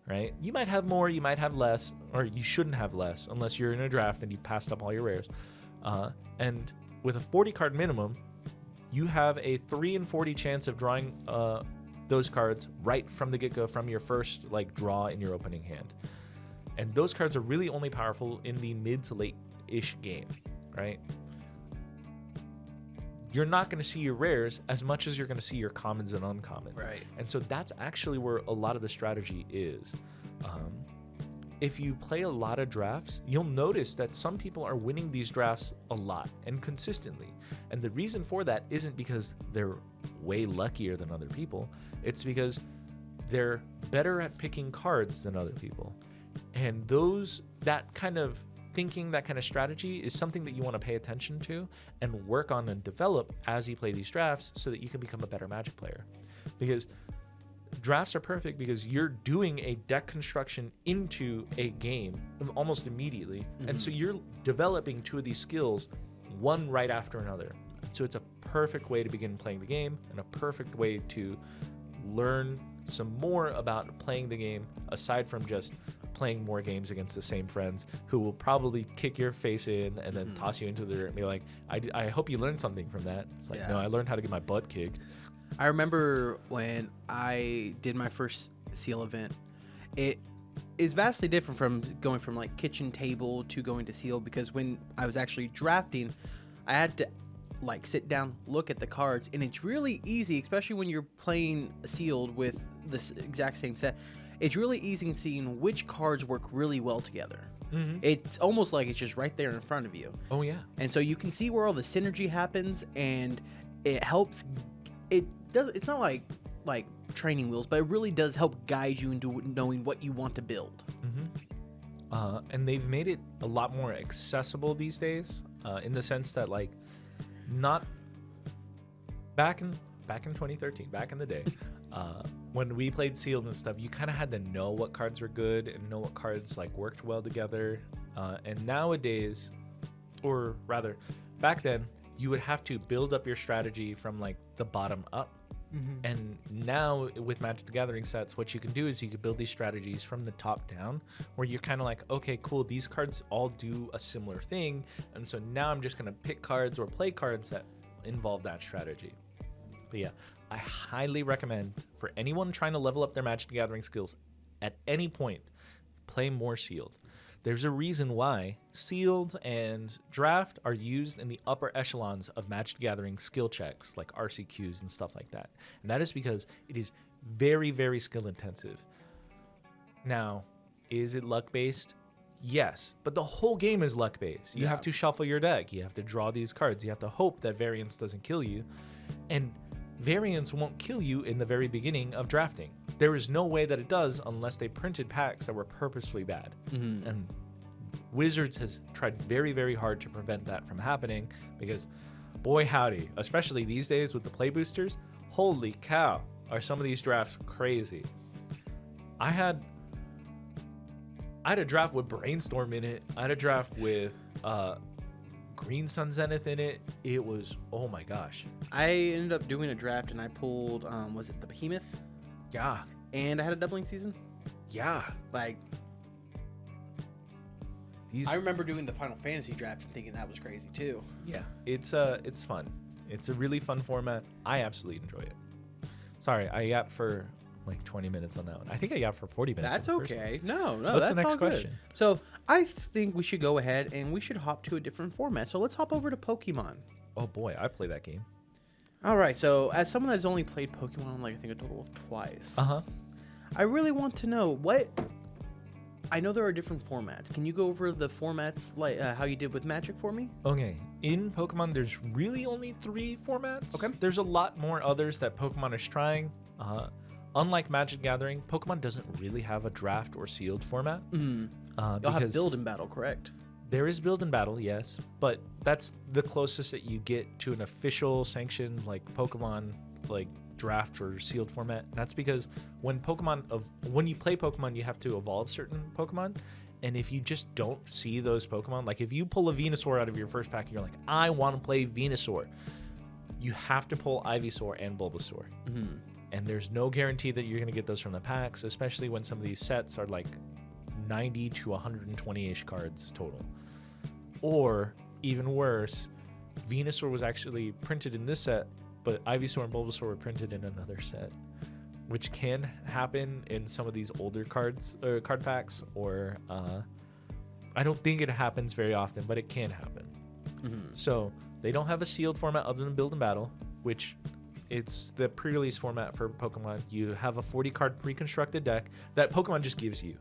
right? You might have more, you might have less, or you shouldn't have less unless you're in a draft and you passed up all your rares. And with a 40 card minimum, you have a 3 in 40 chance of drawing those cards right from the get-go, from your first like draw in your opening hand. And those cards are really only powerful in the mid to late-ish game, right? You're not going to see your rares as much as you're going to see your commons and uncommons. Right. And so that's actually where a lot of the strategy is. If you play a lot of drafts, you'll notice that some people are winning these drafts a lot and consistently. And the reason for that isn't because they're way luckier than other people. It's because they're better at picking cards than other people. And that kind of thinking, that kind of strategy is something that you want to pay attention to and work on and develop as you play these drafts so that you can become a better Magic player. Because drafts are perfect because you're doing a deck construction into a game almost immediately. And so you're developing 2 of these skills, one right after another. So it's a perfect way to begin playing the game and a perfect way to learn some more about playing the game, aside from just playing more games against the same friends who will probably kick your face in and then toss you into the dirt and be like, I hope you learned something from that. It's like, no, I learned how to get my butt kicked. I remember when I did my first seal event, it is vastly different from going from like kitchen table to going to seal, because when I was actually drafting, I had to like sit down, look at the cards, and it's really easy, especially when you're playing sealed with this exact same set. It's really easy seeing which cards work really well together. It's almost like it's just right there in front of you. Oh yeah. And so you can see where all the synergy happens, and it helps. It's not like training wheels, but it really does help guide you into knowing what you want to build. And they've made it a lot more accessible these days, in the sense that like, not back in 2013, back in the day, when we played sealed and stuff, you kind of had to know what cards were good and know what cards like worked well together. And nowadays, or rather back then, you would have to build up your strategy from like the bottom up. And now with Magic the Gathering sets, what you can do is you can build these strategies from the top down, where you're kind of like, okay, cool, these cards all do a similar thing, and so now I'm just going to pick cards or play cards that involve that strategy. But yeah, I highly recommend for anyone trying to level up their Magic the Gathering skills at any point, play more sealed. There's a reason why sealed and draft are used in the upper echelons of Magic the Gathering skill checks, like RCQs and stuff like that. And that is because it is very, very skill intensive. Now, is it luck based? Yes, but the whole game is luck based. You have to shuffle your deck. You have to draw these cards. You have to hope that variance doesn't kill you. And variance won't kill you in the very beginning of drafting. There is no way that it does unless they printed packs that were purposefully bad. And Wizards has tried very, very hard to prevent that from happening, because boy howdy, especially these days with the play boosters, holy cow, are some of these drafts crazy. I had a draft with Brainstorm in it. I had a draft with Green Sun Zenith in it. It was, oh my gosh. I ended up doing a draft and I pulled, was it the Behemoth? Yeah. And I had a doubling season. Yeah. Like, I remember doing the Final Fantasy draft and thinking that was crazy too. Yeah. It's fun. It's a really fun format. I absolutely enjoy it. Sorry, I yapped for like 20 minutes on that one. I think I yapped for 40 minutes. That's okay. No, What's that's the next all good. question? So I think we should go ahead and we should hop to a different format. So let's hop over to Pokemon. Oh boy, I play that game. All right. So as someone that's only played Pokemon like I think a total of twice, Uh-huh. I really want to know I know there are different formats. Can you go over the formats like how you did with Magic for me? Okay, in Pokemon, there's really only 3 formats. Okay. There's a lot more others that Pokemon is trying. Unlike Magic Gathering, Pokemon doesn't really have a draft or sealed format. You'll have build and battle, correct? There is build and battle, yes, but that's the closest that you get to an official sanctioned like Pokemon like draft or sealed format. That's because when you play Pokemon, you have to evolve certain Pokemon, and if you just don't see those Pokemon, like if you pull a Venusaur out of your first pack and you're like, I want to play Venusaur, you have to pull Ivysaur and Bulbasaur. And there's no guarantee that you're going to get those from the packs, especially when some of these sets are like 90 to 120-ish cards total. Or even worse, Venusaur was actually printed in this set, but Ivysaur and Bulbasaur were printed in another set, which can happen in some of these older card packs, or I don't think it happens very often, but it can happen. So they don't have a sealed format other than build and battle, which it's the pre-release format for Pokemon. You have a 40-card pre-constructed deck that Pokemon just gives you.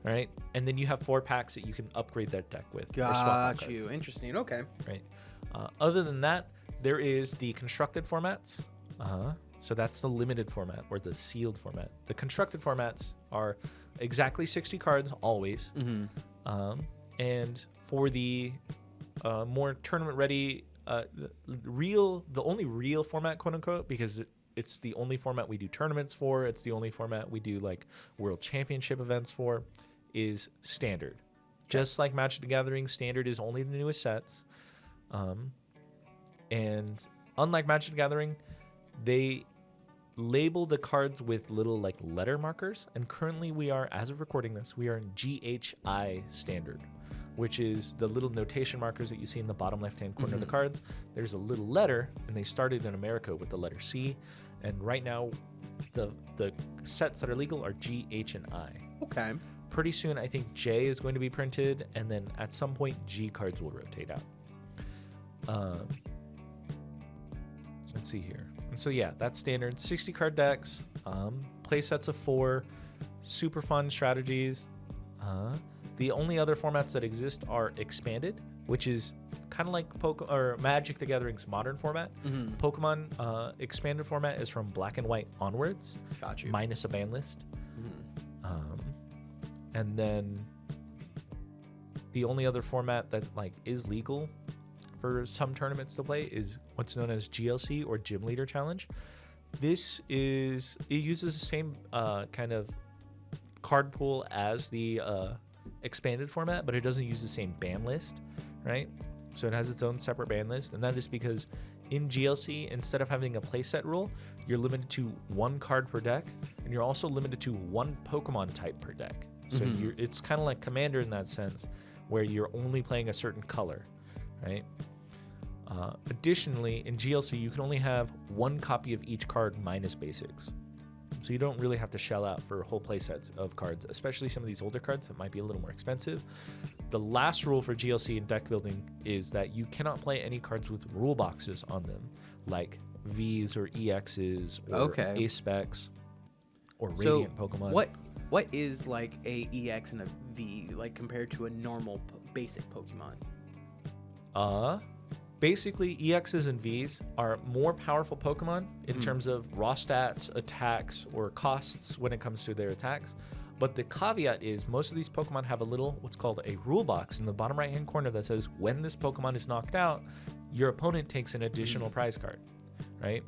Right? And then you have 4 packs that you can upgrade that deck with. Got you. Interesting. Okay. Right. Other than that, there is the constructed formats. So that's the limited format or the sealed format. The constructed formats are exactly 60 cards always. And for the more tournament ready, the only real format, quote unquote, because it's the only format we do tournaments for, it's the only format we do like world championship events for, is standard. Just like Magic the Gathering, standard is only the newest sets. And unlike Magic the Gathering, they label the cards with little like letter markers. And currently we are, as of recording this, we are in GHI standard, which is the little notation markers that you see in the bottom left-hand corner of the cards. There's a little letter, and they started in America with the letter C. And right now, the sets that are legal are G, H, and I. Okay. Pretty soon, I think J is going to be printed, and then at some point, G cards will rotate out. Let's see here. And so, yeah, that's standard. 60-card decks, play sets of 4, super fun strategies. The only other formats that exist are expanded, which is kind of like Magic the Gathering's modern format. Pokemon expanded format is from Black and White onwards, minus a ban list. And then the only other format that like is legal for some tournaments to play is what's known as GLC or Gym Leader Challenge. It uses the same kind of card pool as the expanded format, but it doesn't use the same ban list, right? So it has its own separate ban list, and that is because in GLC, instead of having a playset rule, you're limited to 1 card per deck, and you're also limited to 1 Pokemon type per deck. So it's kind of like Commander in that sense, where you're only playing a certain color, right? Additionally, in GLC, you can only have 1 copy of each card minus basics. So you don't really have to shell out for whole play sets of cards, especially some of these older cards that might be a little more expensive. The last rule for GLC and deck building is that you cannot play any cards with rule boxes on them, like Vs or EXs or Ace Specs or Radiant Pokemon. What is like a EX and a V like compared to a normal basic Pokemon? Basically, EXs and Vs are more powerful Pokemon in terms of raw stats, attacks, or costs when it comes to their attacks. But the caveat is most of these Pokemon have a little, what's called a rule box in the bottom right-hand corner that says when this Pokemon is knocked out, your opponent takes an additional prize card, right?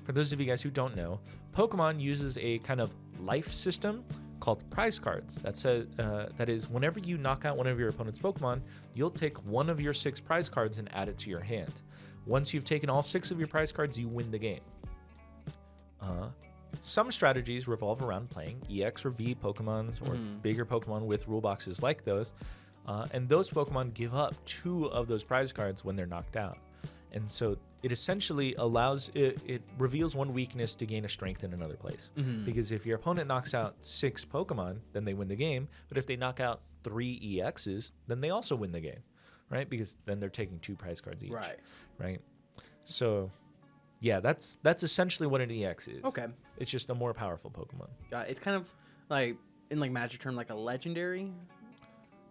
For those of you guys who don't know, Pokemon uses a kind of life system called prize cards. That is, whenever you knock out one of your opponent's Pokemon, you'll take one of your 6 prize cards and add it to your hand. Once you've taken all 6 of your prize cards, you win the game. Some strategies revolve around playing EX or V Pokemon or bigger Pokemon with rule boxes like those, and those Pokemon give up 2 of those prize cards when they're knocked out. And so it essentially it reveals one weakness to gain a strength in another place. Because if your opponent knocks out 6 Pokemon, then they win the game. But if they knock out 3 EXs, then they also win the game, right? Because then they're taking 2 prize cards each. Right. So, yeah, that's essentially what an EX is. Okay. It's just a more powerful Pokemon. It's kind of like in like Magic term, like a legendary,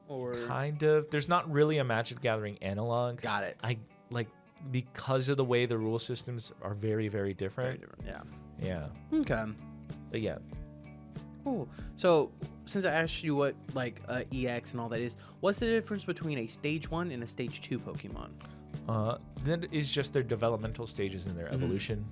or Kind of. There's not really a Magic Gathering analog. got it. I like because of the way the rule systems are very, very different. Very different. Yeah. Yeah. Okay. But yeah. Cool. So since I asked you what like EX and all that is, what's the difference between a stage 1 and a stage 2 Pokemon? That is just their developmental stages in their evolution.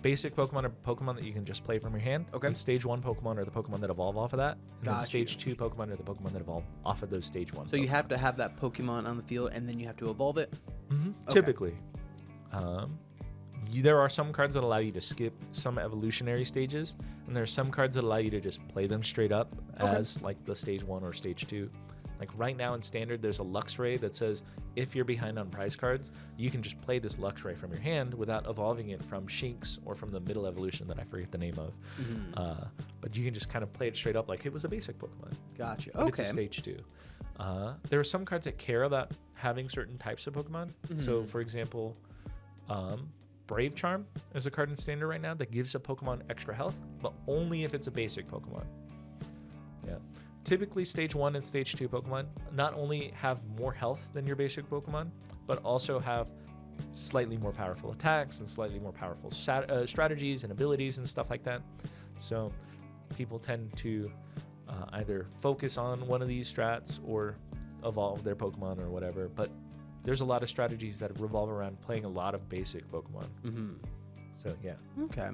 Basic Pokemon are Pokemon that you can just play from your hand. Okay. And stage 1 Pokemon are the Pokemon that evolve off of that. And then Got stage you. 2 Pokemon are the Pokemon that evolve off of those stage 1. So you have to have that Pokemon on the field, and then you have to evolve it. Mm-hmm. Okay. Typically. There are some cards that allow you to skip some evolutionary stages, and there are some cards that allow you to just play them straight up as like the stage 1 or stage 2. Like right now in Standard, there's a Luxray that says if you're behind on prize cards, you can just play this Luxray from your hand without evolving it from Shinx or from the middle evolution that I forget the name of. But you can just kind of play it straight up like it was a basic Pokemon. Gotcha. But Okay. it's a stage 2. There are some cards that care about having certain types of Pokemon. So for example, Brave Charm is a card in Standard right now that gives a Pokemon extra health, but only if it's a basic Pokemon. Yeah. Typically, stage 1 and stage 2 Pokemon not only have more health than your basic Pokemon, but also have slightly more powerful attacks and slightly more powerful strategies and abilities and stuff like that. So people tend to either focus on one of these strats or evolve their Pokemon or whatever. But there's a lot of strategies that revolve around playing a lot of basic Pokemon. So yeah. Okay.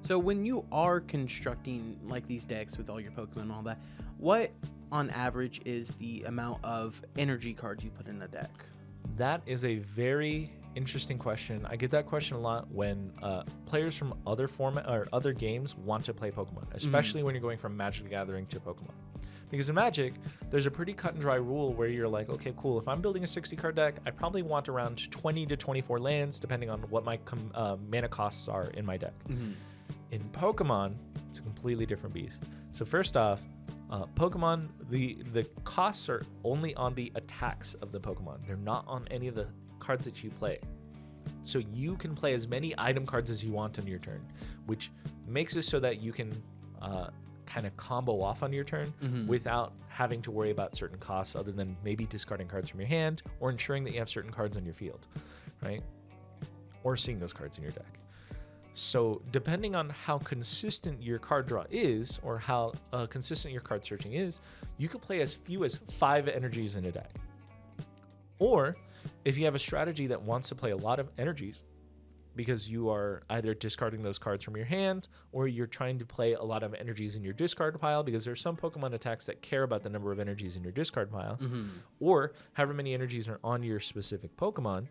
So when you are constructing like these decks with all your Pokemon and all that, what on average is the amount of energy cards you put in a deck? That is a very interesting question. I get that question a lot when players from other format or other games want to play Pokemon, especially when you're going from Magic the Gathering to Pokemon. Because in Magic, there's a pretty cut and dry rule where you're like, okay, cool. If I'm building a 60 card deck, I probably want around 20 to 24 lands, depending on what my mana costs are in my deck. In Pokemon, it's a completely different beast. So first off, Pokemon, the costs are only on the attacks of the Pokemon. They're not on any of the cards that you play. So you can play as many item cards as you want on your turn, which makes it so that you can kind of combo off on your turn without having to worry about certain costs other than maybe discarding cards from your hand or ensuring that you have certain cards on your field, right? Or seeing those cards in your deck. So depending on how consistent your card draw is or how consistent your card searching is, you could play as few as 5 energies in a deck. Or if you have a strategy that wants to play a lot of energies because you are either discarding those cards from your hand or you're trying to play a lot of energies in your discard pile because there's some Pokemon attacks that care about the number of energies in your discard pile, or however many energies are on your specific Pokemon,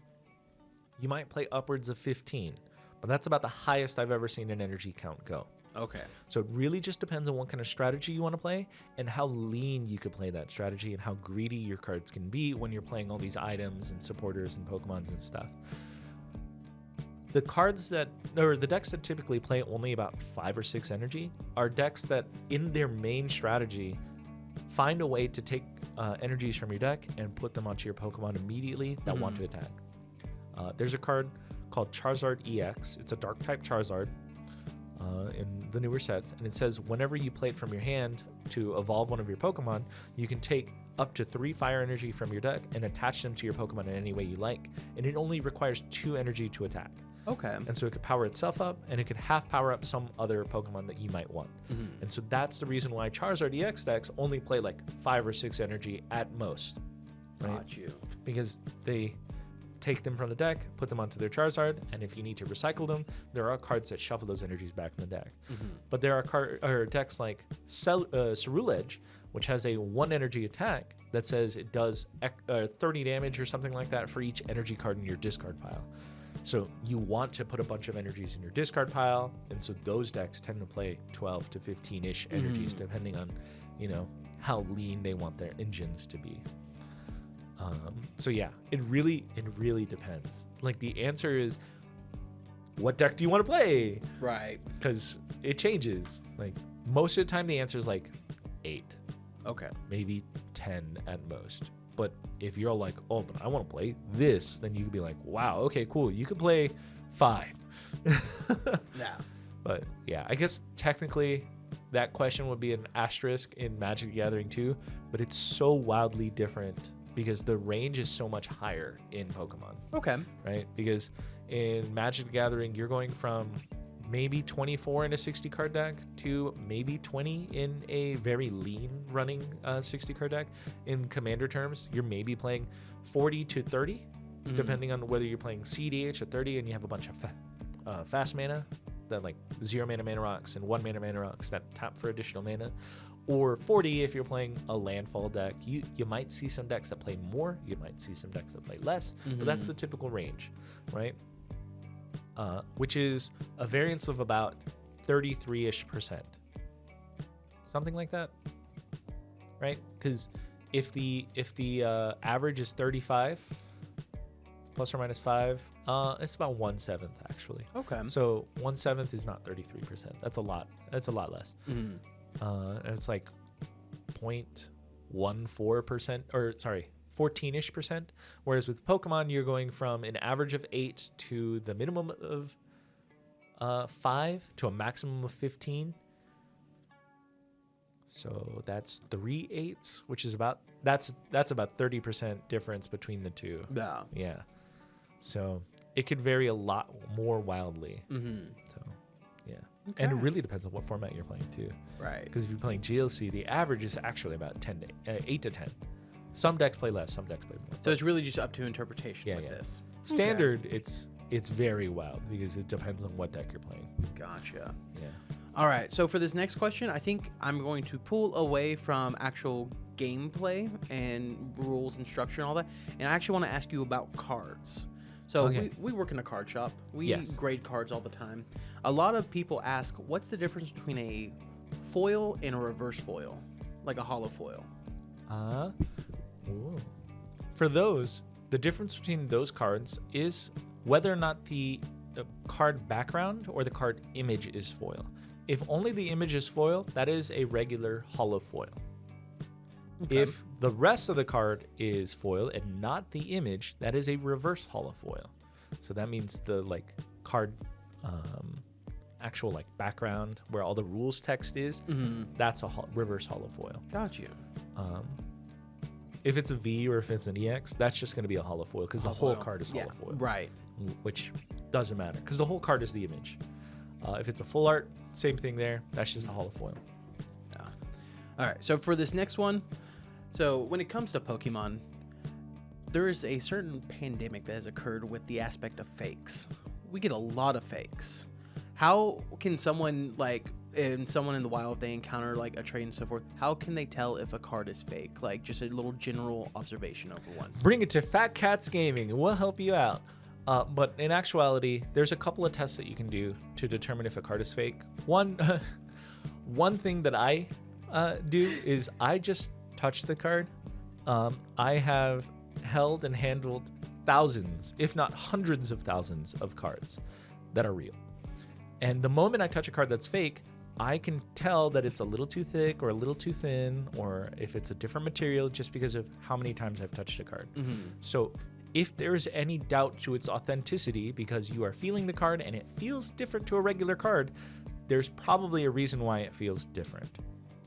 you might play upwards of 15. But that's about the highest I've ever seen an energy count go. Okay. So it really just depends on what kind of strategy you want to play and how lean you could play that strategy and how greedy your cards can be when you're playing all these items and supporters and Pokemons and stuff. The cards that, or the decks that typically play only about 5 or 6 energy are decks that in their main strategy find a way to take energies from your deck and put them onto your Pokemon immediately that want to attack. There's a card called Charizard EX. It's a dark type Charizard in the newer sets, and it says whenever you play it from your hand to evolve one of your Pokemon, you can take up to 3 fire energy from your deck and attach them to your Pokemon in any way you like, and it only requires 2 energy to attack. Okay. And so it could power itself up, and it could half power up some other Pokemon that you might want. And so that's the reason why Charizard EX decks only play like 5 or 6 energy at most. Right? Got you. Because they take them from the deck, put them onto their Charizard, and if you need to recycle them, there are cards that shuffle those energies back in the deck. But there are decks like Cerulege, which has a 1 energy attack that says it does 30 damage or something like that for each energy card in your discard pile. So you want to put a bunch of energies in your discard pile, and so those decks tend to play 12 to 15-ish energies, depending on, you know, how lean they want their engines to be. So yeah, it really depends. Like the answer is, what deck do you want to play? Right. Because it changes. Like most of the time, the answer is like 8, Okay. maybe 10 at most. But if you're like, oh, but I want to play this, then you could be like, wow, okay, cool. You could play 5. Yeah. But yeah, I guess technically that question would be an asterisk in Magic the Gathering 2, but it's so wildly different because the range is so much higher in Pokemon. Okay. Right? Because in Magic the Gathering, you're going from maybe 24 in a 60 card deck to maybe 20 in a very lean running 60 card deck. In Commander terms, you're maybe playing 40 to 30, depending on whether you're playing CDH at 30 and you have a bunch of fast mana, that like 0 mana rocks and 1 mana rocks that tap for additional mana, or 40 if you're playing a landfall deck. You might see some decks that play more, you might see some decks that play less, but that's the typical range, right? Which is a variance of about 33-ish%. Something like that, right? Because if the average is 35 plus or minus 5, it's about 1/7 actually. Okay. So 1/7 is not 33%. That's a lot. That's a lot less. And it's like 0.14%, or sorry, 14-ish%. Whereas with Pokemon, you're going from an average of 8 to the minimum of 5 to a maximum of 15. So that's 3/8, which is about that's about 30% difference between the two. Yeah. Yeah. So it could vary a lot more wildly. So yeah. Okay. And it really depends on what format you're playing too. Right. Because if you're playing GLC, the average is actually about 8 to 10. Some decks play less, some decks play more. So it's really just up to interpretation with this. Standard, it's very wild because it depends on what deck you're playing. Gotcha. Yeah. All right. So for this next question, I think I'm going to pull away from actual gameplay and rules and structure and all that, and I actually want to ask you about cards. So we work in a card shop. We grade cards all the time. A lot of people ask, what's the difference between a foil and a reverse foil, like a hollow foil? For those, the difference between those cards is whether or not the card background or the card image is foil. If only the image is foil, that is a regular hollow foil. Okay. If the rest of the card is foil and not the image, that is a reverse hollow foil. So that means the like card actual like background where all the rules text is, that's a reverse hollow foil. Got you. If it's a V or if it's an EX, that's just going to be a hollow foil because the whole card is hollow foil. Right. Which doesn't matter because the whole card is the image. If it's a full art, same thing there. That's just a hollow foil. All right. So for this next one, so when it comes to Pokemon, there is a certain pandemic that has occurred with the aspect of fakes. We get a lot of fakes. How can someone in the wild, if they encounter like a trade and so forth, how can they tell if a card is fake? Like just a little general observation over one. Bring it to Phat Catz Gaming and we'll help you out. But in actuality, there's a couple of tests that you can do to determine if a card is fake. One thing that I do is I just touch the card. I have held and handled thousands, if not hundreds of thousands of cards that are real. And the moment I touch a card that's fake, I can tell that it's a little too thick or a little too thin, or if it's a different material just because of how many times I've touched a card. So if there's any doubt to its authenticity because you are feeling the card and it feels different to a regular card, there's probably a reason why it feels different,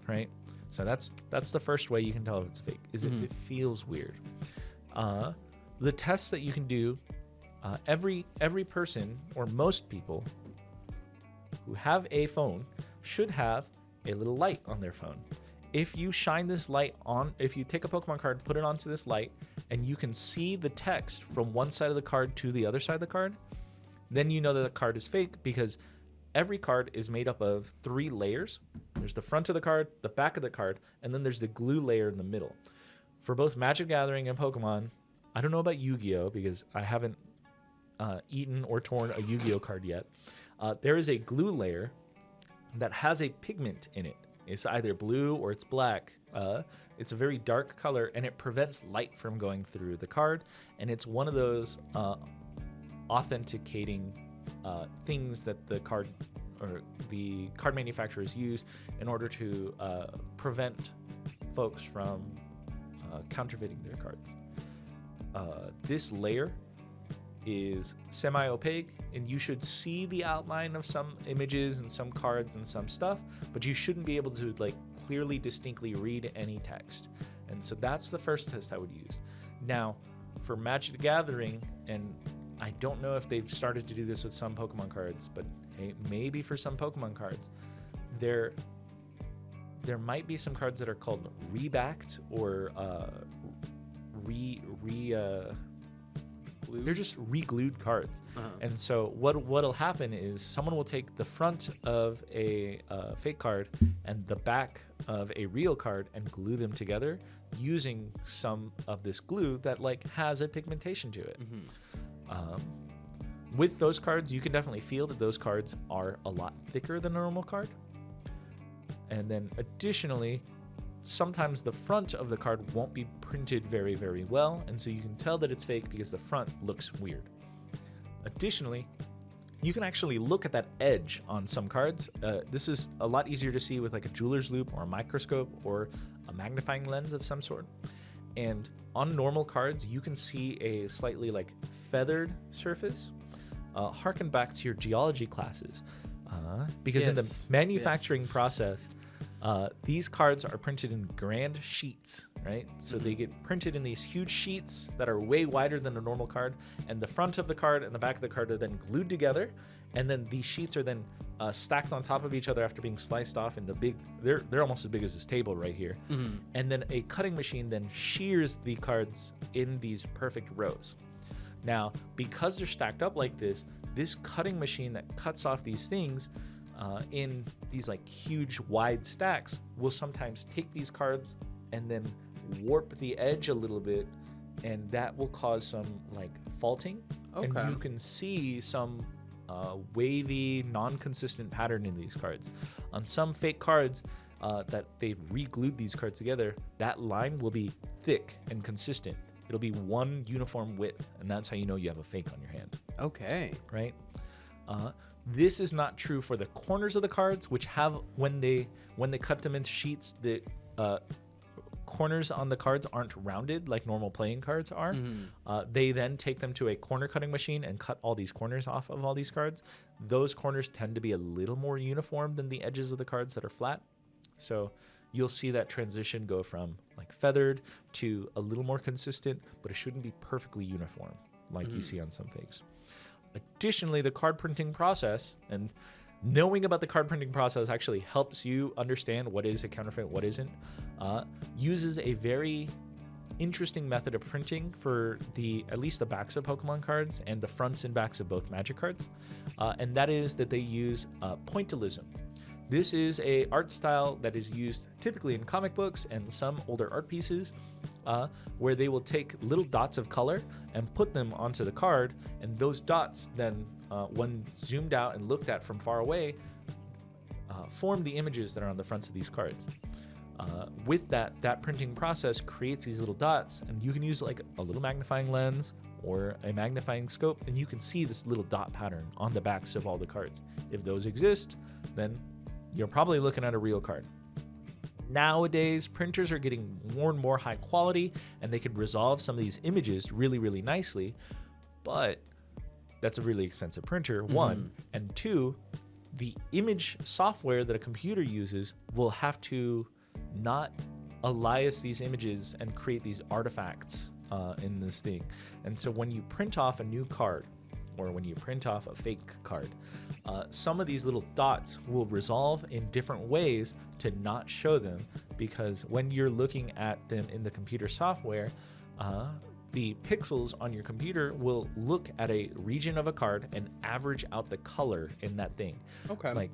right? So that's the first way you can tell if it's fake, is if it feels weird. The tests that you can do, every person or most people who have a phone should have a little light on their phone. If you shine this light on, if you take a Pokemon card, put it onto this light, and you can see the text from one side of the card to the other side of the card, then you know that the card is fake because every card is made up of 3 layers. There's the front of the card, the back of the card, and then there's the glue layer in the middle. For both Magic Gathering and Pokemon, I don't know about Yu-Gi-Oh! Because I haven't eaten or torn a Yu-Gi-Oh! Card yet. There is a glue layer that has a pigment in it. It's either blue or it's black. It's a very dark color, and it prevents light from going through the card. And it's one of those authenticating things that the card or the card manufacturers use in order to prevent folks from counterfeiting their cards. This layer is semi-opaque, and you should see the outline of some images and some cards and some stuff, but you shouldn't be able to like clearly, distinctly read any text. And so that's the first test I would use. Now, for Magic the Gathering, and I don't know if they've started to do this with some Pokemon cards, but hey, maybe for some Pokemon cards, there might be some cards that are called rebacked or they're just re-glued cards. And so what'll happen is someone will take the front of a fake card and the back of a real card and glue them together using some of this glue that like has a pigmentation to it. With those cards, you can definitely feel that those cards are a lot thicker than a normal card. And then additionally, sometimes the front of the card won't be printed very, very well, and so you can tell that it's fake because the front looks weird. Additionally, you can actually look at that edge on some cards. This is a lot easier to see with like a jeweler's loupe or a microscope or a magnifying lens of some sort. And on normal cards, you can see a slightly like feathered surface. Harken back to your geology classes, because in the manufacturing process, these cards are printed in grand sheets, right? So they get printed in these huge sheets that are way wider than a normal card, and the front of the card and the back of the card are then glued together, and then these sheets are then stacked on top of each other after being sliced off into big, they're almost as big as this table right here. And then a cutting machine then shears the cards in these perfect rows. Now, because they're stacked up like this cutting machine that cuts off these things in these like huge wide stacks will sometimes take these cards and then warp the edge a little bit, and that will cause some like faulting. And you can see some wavy, non-consistent pattern in these cards. On some fake cards that they've re-glued these cards together, that line will be thick and consistent. It'll be one uniform width, and that's how you know you have a fake on your hand. Okay. Right? This is not true for the corners of the cards, which have, when they cut them into sheets, the corners on the cards aren't rounded like normal playing cards are. They then take them to a corner cutting machine and cut all these corners off of all these cards. Those corners tend to be a little more uniform than the edges of the cards that are flat. So you'll see that transition go from like feathered to a little more consistent, but it shouldn't be perfectly uniform like you see on some fakes. Additionally, the card printing process, and knowing about the card printing process actually helps you understand what is a counterfeit, what isn't, uses a very interesting method of printing for at least the backs of Pokemon cards and the fronts and backs of both Magic cards, and that is that they use pointillism. This is a art style that is used typically in comic books and some older art pieces, where they will take little dots of color and put them onto the card, and those dots then, when zoomed out and looked at from far away, form the images that are on the fronts of these cards. With that printing process creates these little dots, and you can use like a little magnifying lens or a magnifying scope, and you can see this little dot pattern on the backs of all the cards. If those exist, then you're probably looking at a real card. Nowadays, printers are getting more and more high quality, and they can resolve some of these images really, really nicely, but that's a really expensive printer, one. And two, the image software that a computer uses will have to not alias these images and create these artifacts in this thing. And so when you print off a new card, or when you print off a fake card, some of these little dots will resolve in different ways to not show them, because when you're looking at them in the computer software, the pixels on your computer will look at a region of a card and average out the color in that thing. Okay. Like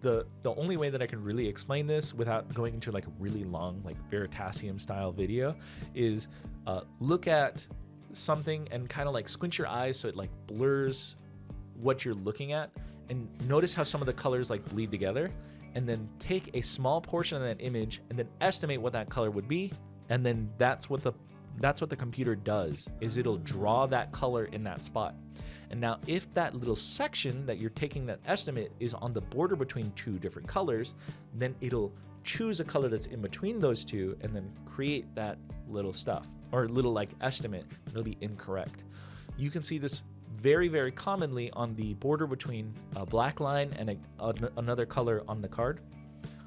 the only way that I can really explain this without going into like a really long, like Veritasium style video is look at something and kind of like squint your eyes so it like blurs what you're looking at, and notice how some of the colors like bleed together, and then take a small portion of that image and then estimate what that color would be, and then that's what the computer does, is it'll draw that color in that spot. And now if that little section that you're taking that estimate is on the border between two different colors, then it'll choose a color that's in between those two and then create that little stuff or little like estimate. It'll be incorrect. You can see this very, very commonly on the border between a black line and another color on the card,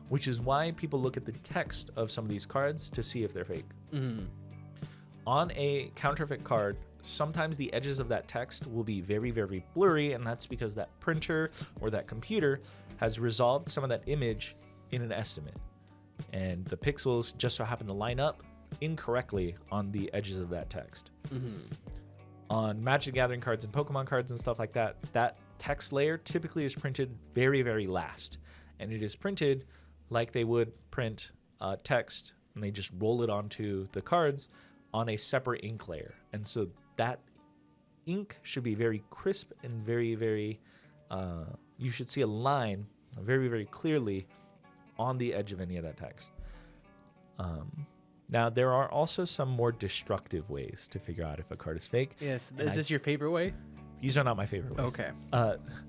which is why people look at the text of some of these cards to see if they're fake. On a counterfeit card, sometimes the edges of that text will be very, very blurry, and that's because that printer or that computer has resolved some of that image in an estimate. And the pixels just so happen to line up incorrectly on the edges of that text. On Magic the Gathering cards and Pokemon cards and stuff like that, that text layer typically is printed very, very last. And it is printed like they would print text, and they just roll it onto the cards on a separate ink layer. And so that ink should be very crisp and very, very, you should see a line very, very clearly on the edge of any of that text. Now, there are also some more destructive ways to figure out if a card is fake. Yes. Is this your favorite way? These are not my favorite ways. Okay.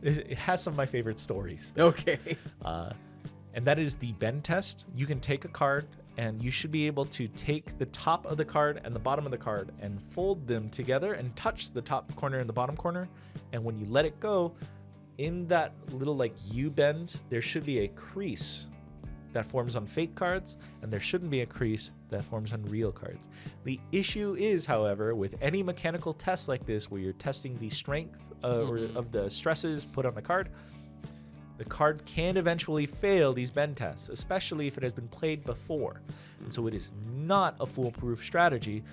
It has some of my favorite stories, though. Okay. And that is the bend test. You can take a card, and you should be able to take the top of the card and the bottom of the card and fold them together and touch the top corner and the bottom corner. And when you let it go, in that little like U bend, there should be a crease that forms on fake cards, and there shouldn't be a crease that forms on real cards. The issue is, however, with any mechanical test like this, where you're testing the strength or of the stresses put on the card can eventually fail these bend tests, especially if it has been played before. And so it is not a foolproof strategy,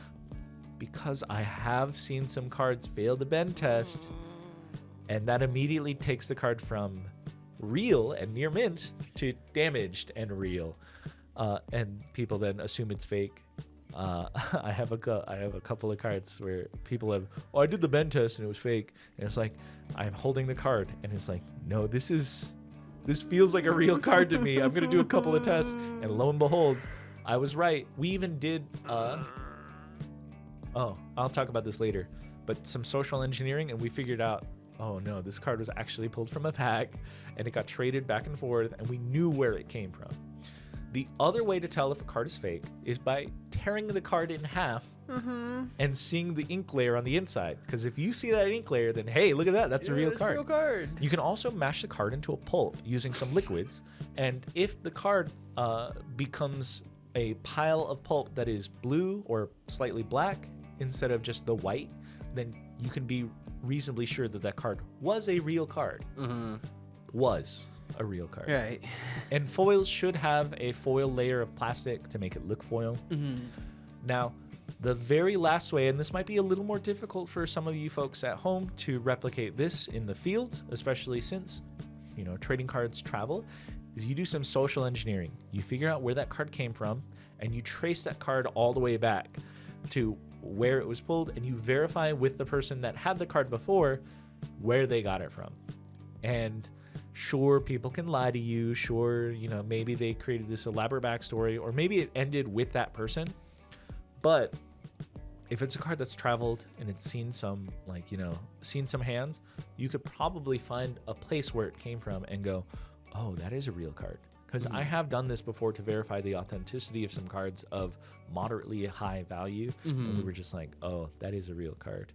because I have seen some cards fail the bend test, and that immediately takes the card from real and near mint to damaged and real, and people then assume it's fake. I have a couple of cards where people have, I did the bend test and it was fake, and it's like, I'm holding the card and it's like, no, this feels like a real card to me. I'm gonna do a couple of tests, and lo and behold, I was right. We even did I'll talk about this later, but some social engineering, and we figured out, oh no, this card was actually pulled from a pack, and it got traded back and forth, and we knew where it came from. The other way to tell if a card is fake is by tearing the card in half and seeing the ink layer on the inside. Because if you see that ink layer, then hey, look at that, that's a real card. You can also mash the card into a pulp using some liquids, and if the card becomes a pile of pulp that is blue or slightly black instead of just the white, then you can be reasonably sure that that card was a real card. Was a real card. Right. And foils should have a foil layer of plastic to make it look foil. Now, the very last way, and this might be a little more difficult for some of you folks at home to replicate this in the field, especially since, trading cards travel, is you do some social engineering. You figure out where that card came from, and you trace that card all the way back to where it was pulled, and you verify with the person that had the card before where they got it from. And sure, people can lie to you. Sure, maybe they created this elaborate backstory, or maybe it ended with that person. But if it's a card that's traveled and it's seen some, seen some hands, you could probably find a place where it came from and go, oh, that is a real card. Because I have done this before to verify the authenticity of some cards of moderately high value. And we were just like, oh, that is a real card.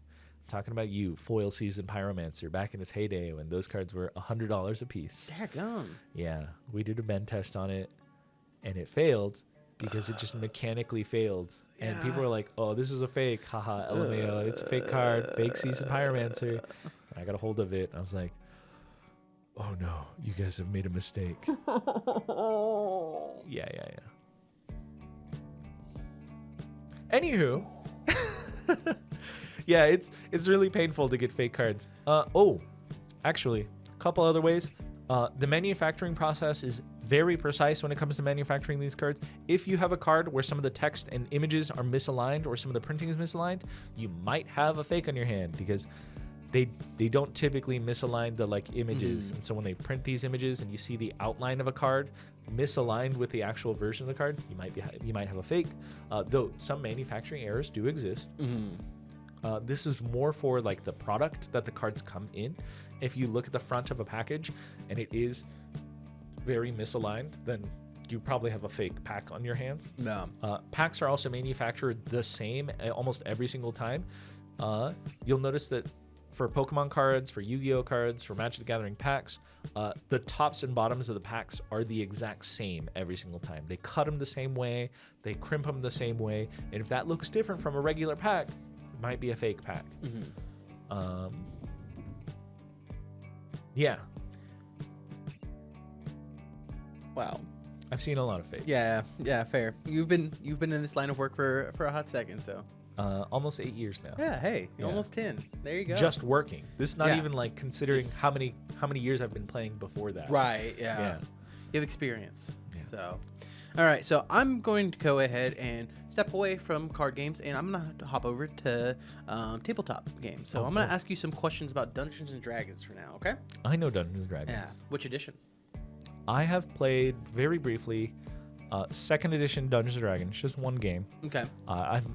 Talking about you, Foil Season Pyromancer, back in its heyday when those cards were $100 a piece. Daggum. Yeah, we did a bend test on it, and it failed because it just mechanically failed. And people were like, oh, this is a fake. Haha, LMAO, it's a fake card, fake Season Pyromancer. And I got a hold of it, and I was like, oh no, you guys have made a mistake. Yeah. Anywho. Yeah, it's really painful to get fake cards. Actually, a couple other ways. The manufacturing process is very precise when it comes to manufacturing these cards. If you have a card where some of the text and images are misaligned, or some of the printing is misaligned, you might have a fake on your hand, because they don't typically misalign the images. And so when they print these images and you see the outline of a card misaligned with the actual version of the card, you might have a fake. Though some manufacturing errors do exist. This is more for the product that the cards come in. If you look at the front of a package and it is very misaligned, then you probably have a fake pack on your hands. No. Packs are also manufactured the same almost every single time. You'll notice that for Pokemon cards, for Yu-Gi-Oh cards, for Magic the Gathering packs, the tops and bottoms of the packs are the exact same every single time. They cut them the same way, they crimp them the same way, and if that looks different from a regular pack, it might be a fake pack. Yeah. Wow. I've seen a lot of fakes. Yeah, fair. You've been in this line of work for a hot second, so. Almost 8 years now. Yeah, hey, almost 10. There you go. Just working. This is not even like considering how many years I've been playing before that. Right, yeah. You have experience. Yeah. So, all right, so I'm going to go ahead and step away from card games, and I'm going to hop over to tabletop games. So I'm going to ask you some questions about Dungeons & Dragons for now, okay? I know Dungeons & Dragons. Yeah. Which edition? I have played very briefly second edition Dungeons & Dragons, just one game. Okay.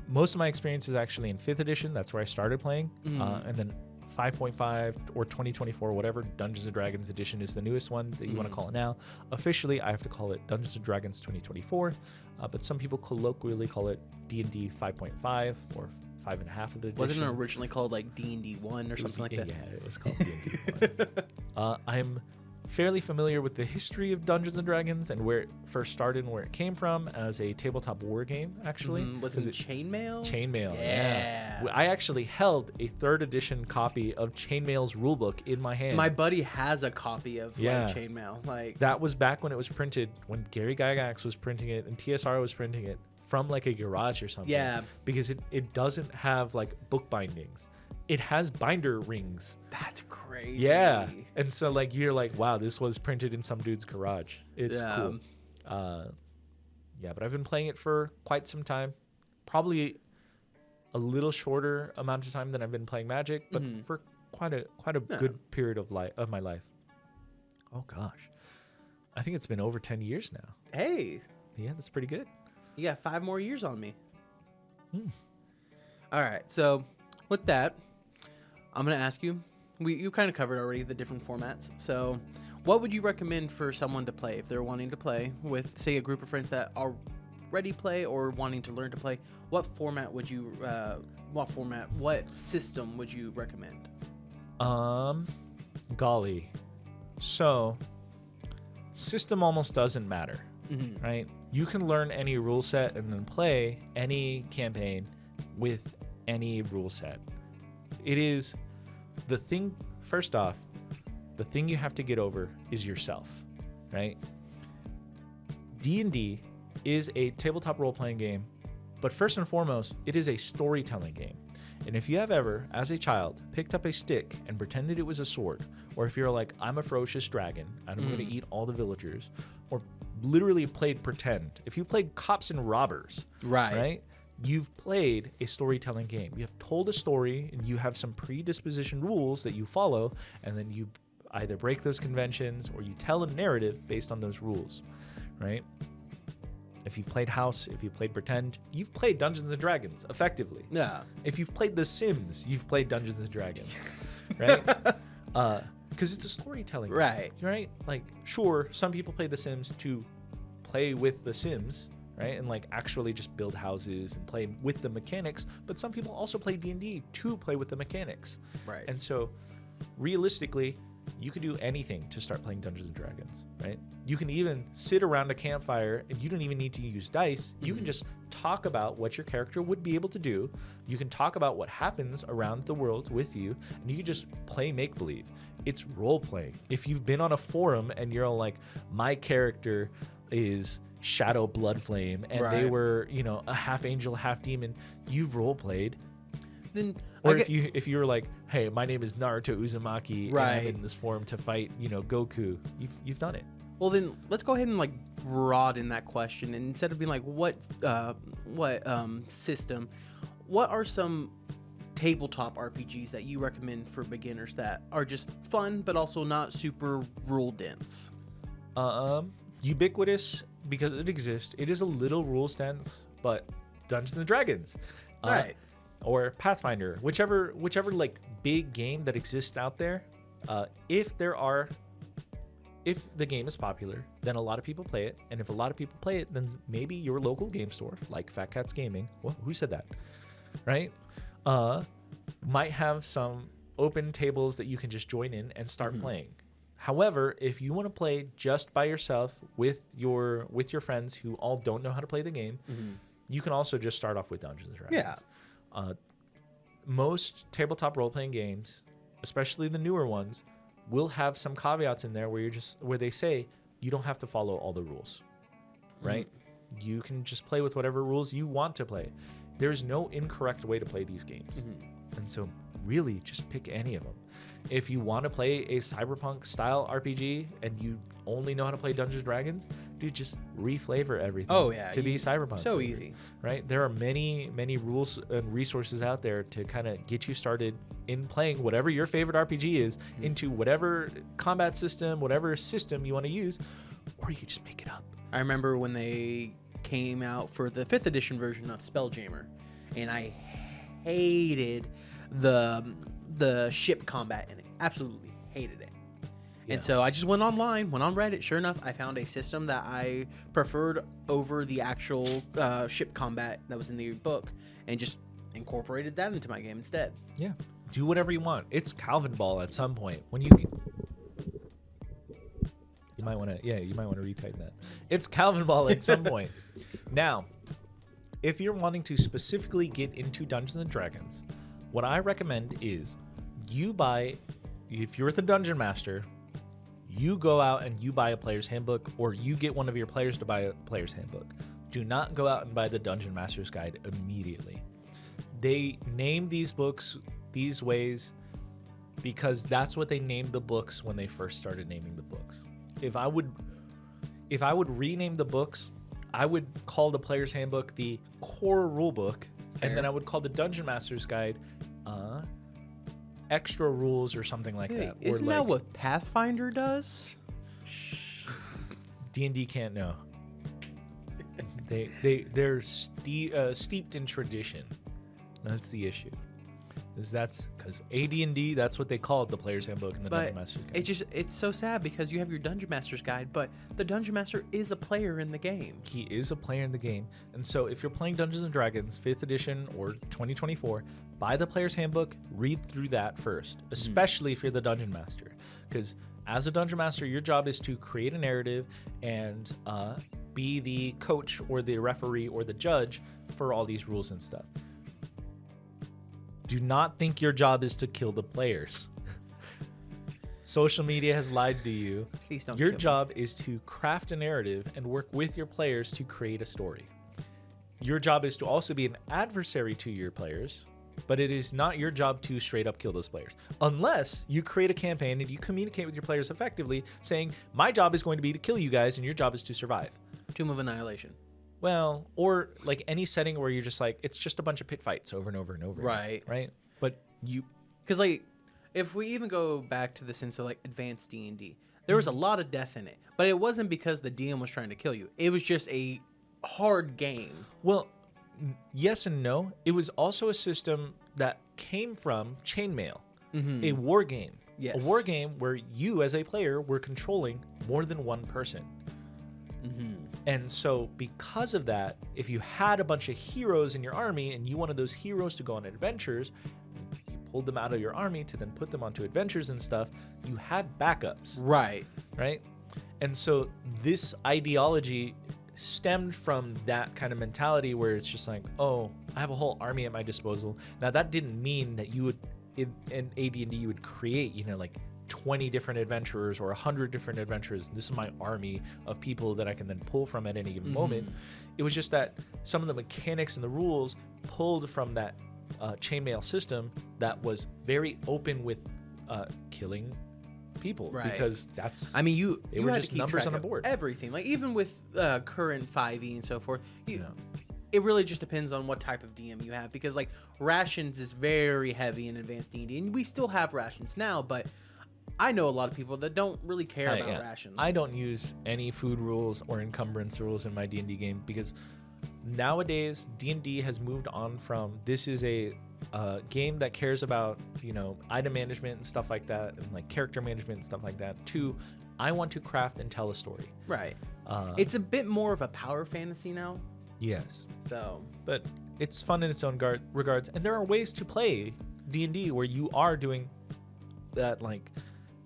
Most of my experience is actually in 5th edition. That's where I started playing. And then 5.5 or 2024, whatever Dungeons & Dragons edition is the newest one that you want to call it now. Officially, I have to call it Dungeons & Dragons 2024. But some people colloquially call it D&D 5.5 or 5.5 of the edition. Wasn't it originally called like D&D 1 or something like that? Yeah, it was called D&D 1. I'm fairly familiar with the history of Dungeons & Dragons and where it first started and where it came from as a tabletop war game, actually. Was it Chainmail? Chainmail, yeah. I actually held a 3rd edition copy of Chainmail's rulebook in my hand. My buddy has a copy of Chainmail. Like that was back when it was printed, when Gary Gygax was printing it and TSR was printing it from like a garage or something. Yeah. Because it doesn't have like book bindings. It has binder rings. That's crazy. Yeah. And so like you're like, wow, this was printed in some dude's garage. It's cool. Yeah, but I've been playing it for quite some time. Probably a little shorter amount of time than I've been playing Magic, but for quite a good period of my life. Oh gosh. I think it's been over 10 years now. Hey. Yeah, that's pretty good. You got 5 more years on me. All right. So with that, I'm going to ask you, you kind of covered already the different formats. So what would you recommend for someone to play if they're wanting to play with, say, a group of friends that already play or wanting to learn to play? What format would you, what system would you recommend? Golly. So system almost doesn't matter, right? You can learn any rule set and then play any campaign with any rule set. It is the thing, first off, the thing you have to get over is yourself, right? D&D is a tabletop role-playing game, but first and foremost, it is a storytelling game. And if you have ever, as a child, picked up a stick and pretended it was a sword, or if you're like, I'm a ferocious dragon, and I'm going to eat all the villagers, or literally played pretend. If you played cops and robbers, right? You've played a storytelling game. You have told a story and you have some predisposition rules that you follow, and then you either break those conventions or you tell a narrative based on those rules, right? If you've played House, if you've played Pretend, you've played Dungeons & Dragons effectively. Yeah. If you've played The Sims, you've played Dungeons & Dragons, right? Because it's a storytelling game, right? Like, sure, some people play The Sims to play with The Sims, right? And like actually just build houses and play with the mechanics. But some people also play D&D to play with the mechanics. Right. And so realistically, you could do anything to start playing Dungeons & Dragons, right? You can even sit around a campfire and you don't even need to use dice. You can just talk about what your character would be able to do. You can talk about what happens around the world with you, and you can just play make-believe. It's role-playing. If you've been on a forum and you're all like, my character is Shadow Bloodflame and they were, you know, a half angel, half demon, you've role played. Then or if you were like, hey, my name is Naruto Uzumaki and I'm in this forum to fight, you know, Goku, you've done it. Well, then let's go ahead and like broaden that question, and instead of being like what system, what are some tabletop RPGs that you recommend for beginners that are just fun but also not super rule dense? Ubiquitous because it exists. It is a little rules dense, but Dungeons and Dragons, or Pathfinder, whichever like big game that exists out there. If the game is popular, then a lot of people play it, and if a lot of people play it, then maybe your local game store, like Phat Catz Gaming. Who said that? Right? might have some open tables that you can just join in and start playing. However, if you want to play just by yourself with your friends who all don't know how to play the game, you can also just start off with Dungeons and Dragons. Yeah. Most tabletop role-playing games, especially the newer ones, will have some caveats in there where they say you don't have to follow all the rules, right? You can just play with whatever rules you want to play. There's no incorrect way to play these games. And so really just pick any of them. If you want to play a cyberpunk style RPG and you only know how to play Dungeons & Dragons, dude, just reflavor everything to be cyberpunk. So easy. Right? There are many, many rules and resources out there to kind of get you started in playing whatever your favorite RPG is into whatever combat system, whatever system you want to use, or you can just make it up. I remember when they came out for the 5th edition version of Spelljammer, and I hated the ship combat in it. Absolutely hated it. And so I just went online, went on Reddit. Sure enough, I found a system that I preferred over the actual ship combat that was in the book, and just incorporated that into my game instead. Yeah. Do whatever you want. It's Calvin Ball at some point. When you might want to retighten that. It's Calvin Ball at some point. Now, if you're wanting to specifically get into Dungeons and Dragons, what I recommend is if you're the Dungeon Master, you go out and you buy a player's handbook, or you get one of your players to buy a player's handbook. Do not go out and buy the Dungeon Master's Guide immediately. They name these books these ways because that's what they named the books when they first started naming the books. If I would rename the books, I would call the player's handbook the core rule book, and then I would call the Dungeon Master's Guide extra rules or something like that. Isn't that what Pathfinder does? D&D can't know. They're steeped in tradition. That's the issue. That's because AD&D, that's what they called the player's handbook and the Dungeon Master's Guide. It's so sad because you have your Dungeon Master's Guide, but the Dungeon Master is a player in the game. He is a player in the game. And so if you're playing Dungeons and Dragons 5th edition or 2024, buy the player's handbook, read through that first, especially if you're the Dungeon Master. Because as a Dungeon Master, your job is to create a narrative and be the coach or the referee or the judge for all these rules and stuff. Do not think your job is to kill the players. Social media has lied to you. Please don't. Your job is to craft a narrative and work with your players to create a story. Your job is to also be an adversary to your players, but it is not your job to straight up kill those players. Unless you create a campaign and you communicate with your players effectively, saying, my job is going to be to kill you guys and your job is to survive. Tomb of Annihilation. Well, or like any setting where you're just like, it's just a bunch of pit fights over and over and over. Right. Right. But because like, if we even go back to the sense of like advanced D&D, there was a lot of death in it, but it wasn't because the DM was trying to kill you. It was just a hard game. Well, yes and no. It was also a system that came from chainmail, a war game. Yes. A war game where you as a player were controlling more than one person. And so because of that, if you had a bunch of heroes in your army and you wanted those heroes to go on adventures, you pulled them out of your army to then put them onto adventures and stuff, you had backups. Right. Right? And so this ideology stemmed from that kind of mentality where it's just like, oh, I have a whole army at my disposal. Now, that didn't mean that you would, in AD&D, you would create, like 20 different adventurers or 100 different adventurers. This is my army of people that I can then pull from at any given moment. It was just that some of the mechanics and the rules pulled from that chainmail system that was very open with killing people, right? Because that's, I mean, you were had just to keep numbers track on a of board. Everything, like even with current 5e and so forth, it really just depends on what type of DM you have, because like rations is very heavy in advanced D&D, and we still have rations now, but I know a lot of people that don't really care about rations. I don't use any food rules or encumbrance rules in my D&D game because nowadays D&D has moved on from this is a game that cares about, item management and stuff like that, and like character management and stuff like that, to I want to craft and tell a story. Right. It's a bit more of a power fantasy now. Yes. So, but it's fun in its own regards, and there are ways to play D&D where you are doing that, like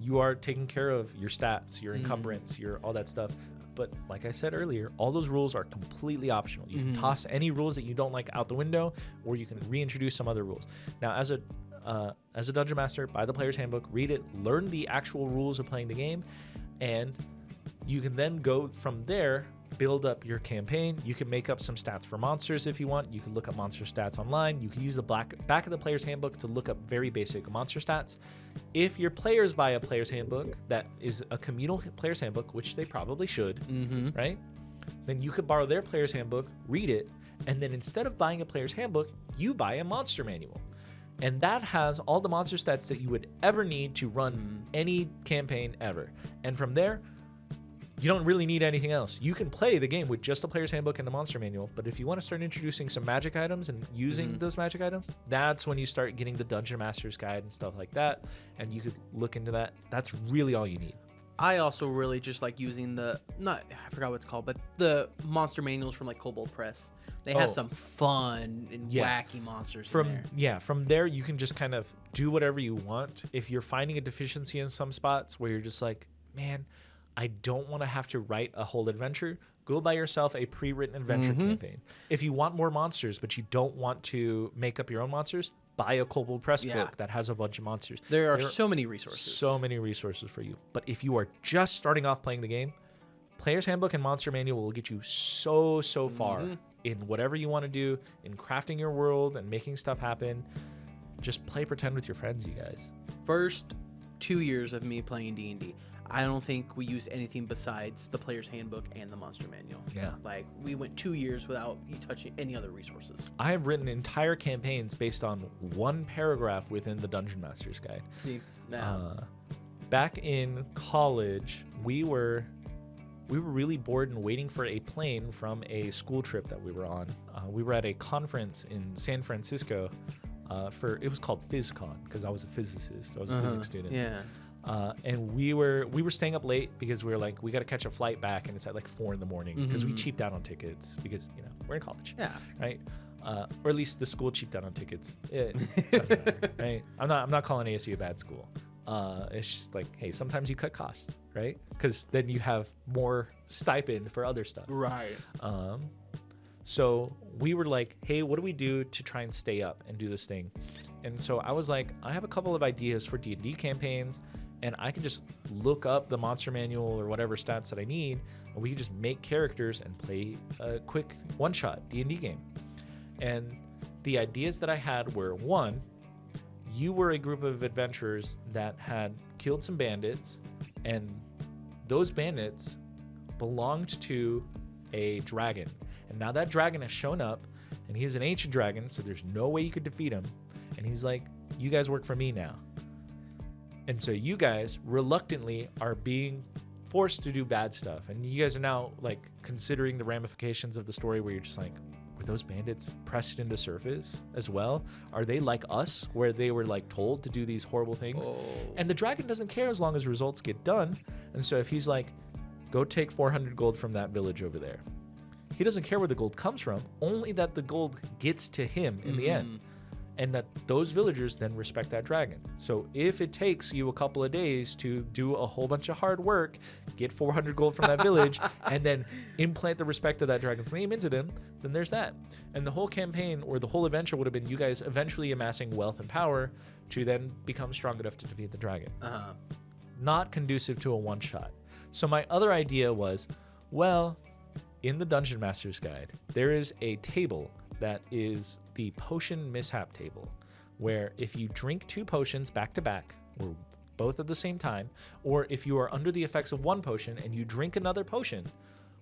you are taking care of your stats, your encumbrance, your all that stuff. But like I said earlier, all those rules are completely optional. You can toss any rules that you don't like out the window, or you can reintroduce some other rules. Now, as a dungeon master, buy the player's handbook, read it, learn the actual rules of playing the game, and you can then go from there, build up your campaign. You can make up some stats for monsters if you want. You can look up monster stats online. You can use the back of the player's handbook to look up very basic monster stats. If your players buy a player's handbook that is a communal player's handbook, which they probably should, right? Then you could borrow their player's handbook, read it, and then instead of buying a player's handbook, you buy a monster manual. And that has all the monster stats that you would ever need to run any campaign ever. And from there, you don't really need anything else. You can play the game with just the player's handbook and the monster manual, but if you want to start introducing some magic items and using those magic items, that's when you start getting the Dungeon Master's Guide and stuff like that, and you could look into that. That's really all you need. I also really just like using I forgot what it's called, but the monster manuals from like Kobold Press. They have some fun and wacky monsters in there. From there you can just kind of do whatever you want. If you're finding a deficiency in some spots where you're just like, man, I don't want to have to write a whole adventure, go buy yourself a pre-written adventure campaign. If you want more monsters, but you don't want to make up your own monsters, buy a Kobold Press book that has a bunch of monsters. There are so many resources. So many resources for you. But if you are just starting off playing the game, Player's Handbook and Monster Manual will get you so far in whatever you want to do, in crafting your world and making stuff happen. Just play pretend with your friends, you guys. First 2 years of me playing D&D, I don't think we used anything besides the player's handbook and the monster manual. Yeah. Like, we went 2 years without touching any other resources. I have written entire campaigns based on one paragraph within the Dungeon Master's Guide. Back in college, we were really bored and waiting for a plane from a school trip that we were on. We were at a conference in San Francisco it was called PhysCon, because I was a physicist. I was a physics student. Yeah. And we were staying up late because we were like, we got to catch a flight back, and it's at like 4 a.m. because we cheaped out on tickets because, you know, we're in college. Yeah. Right. Or at least the school cheaped out on tickets. Right. I'm not calling ASU a bad school. It's just like, hey, sometimes you cut costs, right? Because then you have more stipend for other stuff. Right. So we were like, hey, what do we do to try and stay up and do this thing? And so I was like, I have a couple of ideas for D&D campaigns, and I can just look up the monster manual or whatever stats that I need, and we can just make characters and play a quick one-shot D&D game. And the ideas that I had were, one, you were a group of adventurers that had killed some bandits, and those bandits belonged to a dragon. And now that dragon has shown up, and he's an ancient dragon, so there's no way you could defeat him. And he's like, you guys work for me now. And so you guys reluctantly are being forced to do bad stuff. And you guys are now like considering the ramifications of the story where you're just like, were those bandits pressed into surface as well? Are they like us, where they were like told to do these horrible things? Oh. And the dragon doesn't care as long as results get done. And so if he's like, go take 400 gold from that village over there, he doesn't care where the gold comes from, only that the gold gets to him in the end. And that those villagers then respect that dragon. So if it takes you a couple of days to do a whole bunch of hard work, get 400 gold from that village, and then implant the respect of that dragon's name into them, then there's that. And the whole campaign or the whole adventure would have been you guys eventually amassing wealth and power to then become strong enough to defeat the dragon. Not conducive to a one-shot. So my other idea was, well, in the Dungeon Master's Guide, there is a table that is the potion mishap table, where if you drink 2 potions back to back, or both at the same time, or if you are under the effects of one potion and you drink another potion,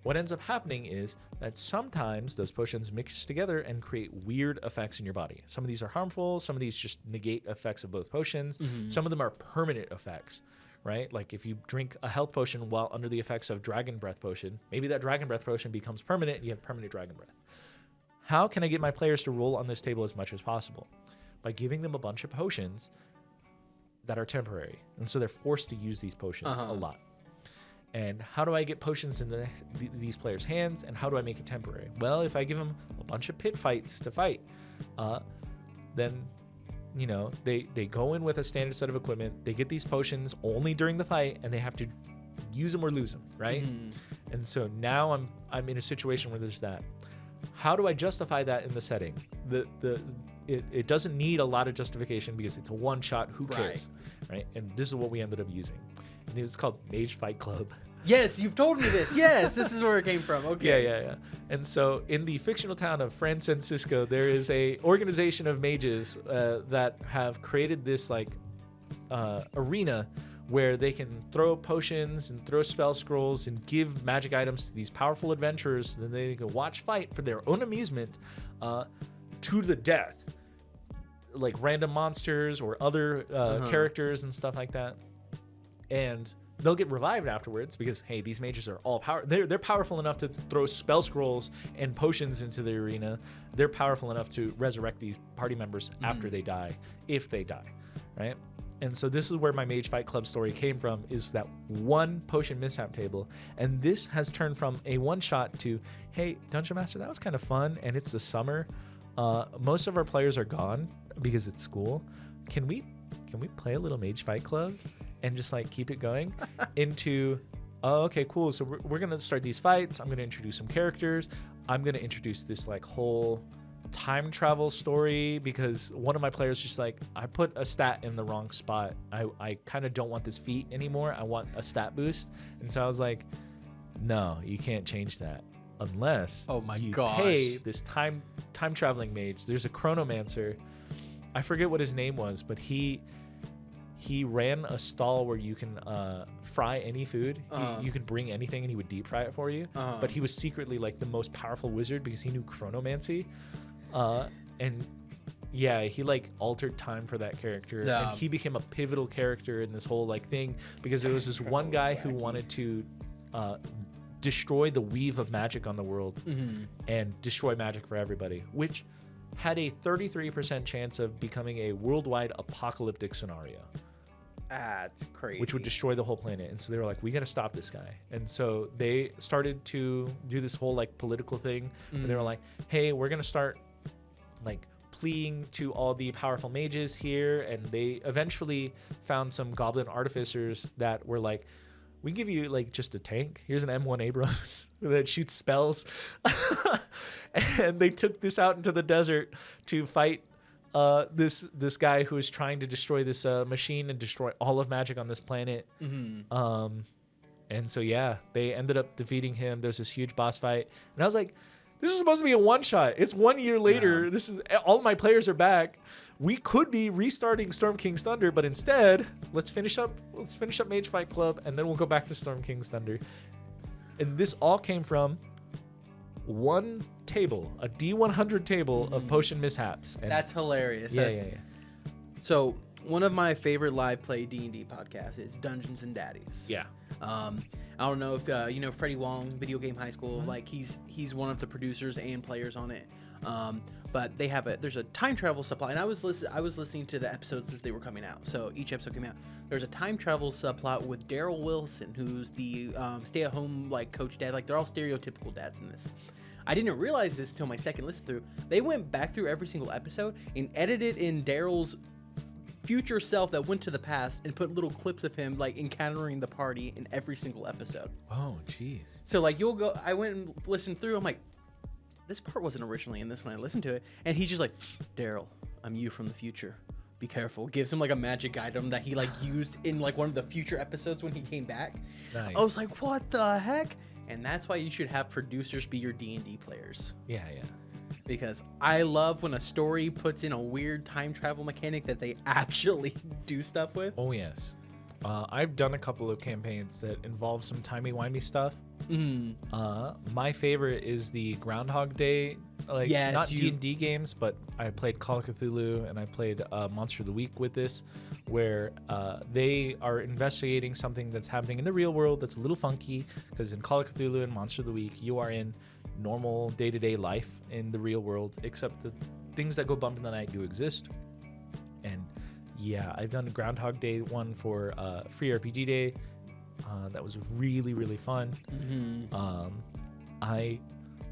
what ends up happening is that sometimes those potions mix together and create weird effects in your body. Some of these are harmful, some of these just negate effects of both potions, some of them are permanent effects. Right? Like if you drink a health potion while under the effects of dragon breath potion, maybe that dragon breath potion becomes permanent and you have permanent dragon breath. How can I get my players to roll on this table as much as possible? By giving them a bunch of potions that are temporary. And so they're forced to use these potions a lot. And how do I get potions in these players' hands, and how do I make it temporary? Well, if I give them a bunch of pit fights to fight, then you know, they go in with a standard set of equipment. They get these potions only during the fight, and they have to use them or lose them, right? And so now I'm in a situation where there's that. How do I justify that in the setting? It doesn't need a lot of justification because it's a one shot. Who cares, right? And this is what we ended up using, and it was called Mage Fight Club. Yes, you've told me this. Yes, this is where it came from. Okay. Yeah. And so in the fictional town of Francisco, there is a organization of mages that have created this like arena where they can throw potions and throw spell scrolls and give magic items to these powerful adventurers. Then they can watch fight for their own amusement to the death, like random monsters or other characters and stuff like that. And they'll get revived afterwards because, hey, these mages are all they're powerful enough to throw spell scrolls and potions into the arena. They're powerful enough to resurrect these party members after they die, if they die, right? And so this is where my Mage Fight Club story came from, is that one potion mishap table. And this has turned from a one-shot to, hey, Dungeon Master, that was kind of fun, and it's the summer. Most of our players are gone because it's school. Can we play a little Mage Fight Club and just like keep it going into, oh, okay, cool. So we're going to start these fights. I'm going to introduce some characters. I'm going to introduce this like whole time travel story because one of my players just like, I put a stat in the wrong spot. I kind of don't want this feat anymore. I want a stat boost. And so I was like, no, you can't change that unless you pay this time traveling mage. There's a chronomancer. I forget what his name was, but he ran a stall where you can fry any food. You can bring anything and he would deep fry it for you. But he was secretly like the most powerful wizard because he knew chronomancy. And yeah, he like altered time for that character. And he became a pivotal character in this whole like thing because there was this one guy who wanted to destroy the weave of magic on the world and destroy magic for everybody, which had a 33% chance of becoming a worldwide apocalyptic scenario. That's crazy. Which would destroy the whole planet. And so they were like, we got to stop this guy. And so they started to do this whole like political thing where they were like, hey, we're going to start like pleading to all the powerful mages here. And they eventually found some goblin artificers that were like, we give you like just a tank. Here's an M1 Abrams that shoots spells. And they took this out into the desert to fight this guy who is trying to destroy this machine and destroy all of magic on this planet. And so yeah, they ended up defeating him. There's this huge boss fight, and I was like, this is supposed to be a one shot. It's 1 year later. Yeah. This is all my players are back. We could be restarting Storm King's Thunder, but instead, let's finish up Mage Fight Club, and then we'll go back to Storm King's Thunder. And this all came from one table, a D100 table of potion mishaps. And that's hilarious. Yeah. So one of my favorite live play D&D podcasts is Dungeons and Daddies. Yeah. I don't know if you know Freddie Wong, Video Game High School. Like he's one of the producers and players on it. But they have there's a time travel subplot, and I was listening to the episodes as they were coming out. So each episode came out. There's a time travel subplot with Daryl Wilson, who's the stay-at-home like coach dad. Like they're all stereotypical dads in this. I didn't realize this until my second listen through. They went back through every single episode and edited in Daryl's future self that went to the past and put little clips of him like encountering the party in every single episode. Oh, jeez. So like I went and listened through. I'm like, this part wasn't originally in this when I listened to it. And he's just like, Daryl, I'm you from the future. Be careful. Gives him like a magic item that he like used in like one of the future episodes when he came back. Nice. I was like, what the heck? And that's why you should have producers be your D&D players. Yeah. Because I love when a story puts in a weird time travel mechanic that they actually do stuff with. Oh, yes. I've done a couple of campaigns that involve some timey-wimey stuff. My favorite is the Groundhog Day, not D&D games, but I played Call of Cthulhu and I played Monster of the Week with this, where they are investigating something that's happening in the real world that's a little funky, because in Call of Cthulhu and Monster of the Week, you are in normal day-to-day life in the real world, except the things that go bump in the night do exist. And yeah, I've done a Groundhog Day one for Free RPG Day. That was really, really fun. I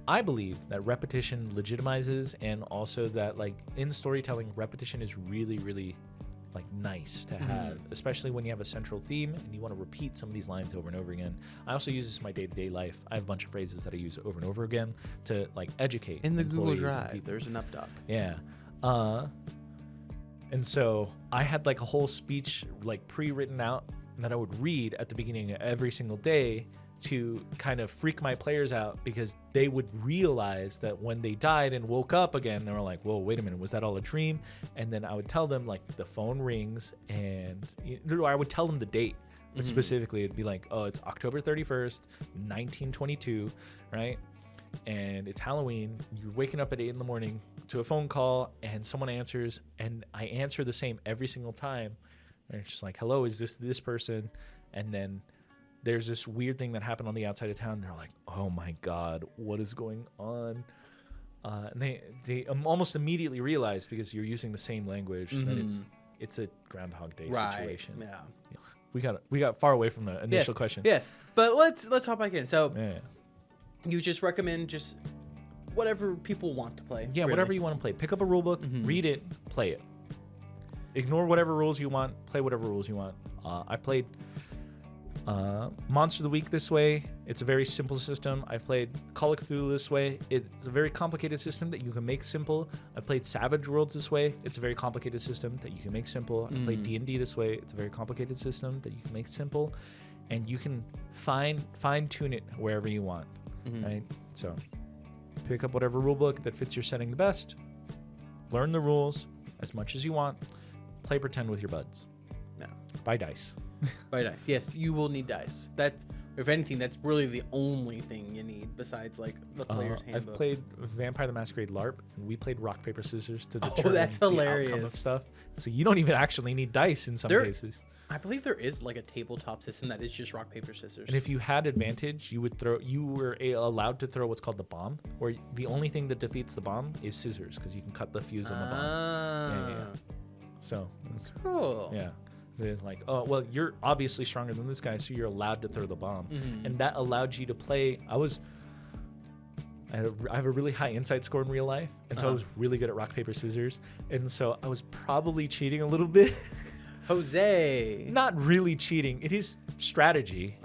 I believe that repetition legitimizes, and also that like in storytelling, repetition is really, really like nice to have, especially when you have a central theme and you want to repeat some of these lines over and over again. I also use this in my day-to-day life. I have a bunch of phrases that I use over and over again to like educate in the Google employees and Drive. people. There's an up doc. Yeah. And so I had like a whole speech like pre-written out that I would read at the beginning of every single day to kind of freak my players out, because they would realize that when they died and woke up again, they were like, whoa, wait a minute, was that all a dream? And then I would tell them like the phone rings, and I would tell them the date. Specifically, it'd be like, oh, it's October 31st, 1922, right? And it's Halloween. You're waking up at 8 in the morning to a phone call, and someone answers, and I answer the same every single time. And it's just like, hello, is this person? And then there's this weird thing that happened on the outside of town. They're like, oh my God, what is going on? And they almost immediately realize, because you're using the same language, that it's a Groundhog Day situation. Yeah. We got far away from the initial question. Yes, but let's hop back in. So you just recommend just whatever people want to play. Yeah, really. Whatever you want to play. Pick up a rule book, read it, play it. Ignore whatever rules you want, play whatever rules you want. I played Monster of the Week this way. It's a very simple system. I played Call of Cthulhu this way. It's a very complicated system that you can make simple. I played Savage Worlds this way. It's a very complicated system that you can make simple. I played DnD this way. It's a very complicated system that you can make simple, and you can fine tune it wherever you want. Right? So pick up whatever rule book that fits your setting the best. Learn the rules as much as you want. Play pretend with your buds. No. Buy dice. Buy dice. Yes, you will need dice. That's, if anything, that's really the only thing you need besides like the player's handbook. I've played Vampire the Masquerade LARP, and we played rock paper scissors to determine that's hilarious. the outcome of stuff. So you don't even actually need dice in some cases. I believe there is like a tabletop system that is just rock paper scissors. And if you had advantage, you were allowed to throw what's called the bomb, where the only thing that defeats the bomb is scissors, because you can cut the fuse on the bomb. Yeah. So it was cool. Yeah. It's like, oh, well, you're obviously stronger than this guy, so you're allowed to throw the bomb. And that allowed you to play. I have a really high insight score in real life, and so I was really good at rock, paper, scissors. And so I was probably cheating a little bit. Jose. Not really cheating. It is strategy.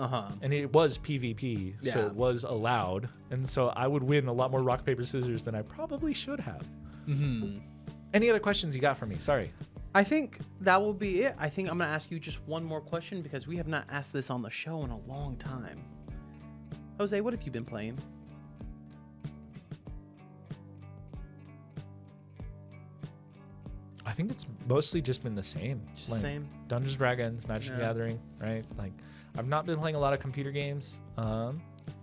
And it was PvP, so it was allowed. And so I would win a lot more rock, paper, scissors than I probably should have. Any other questions you got for me? Sorry. I think that will be it. I think I'm going to ask you just one more question, because we have not asked this on the show in a long time. Jose, what have you been playing? I think it's mostly just been the same. Just the same? Dungeons & Dragons, Magic the Gathering, right? Like, I've not been playing a lot of computer games.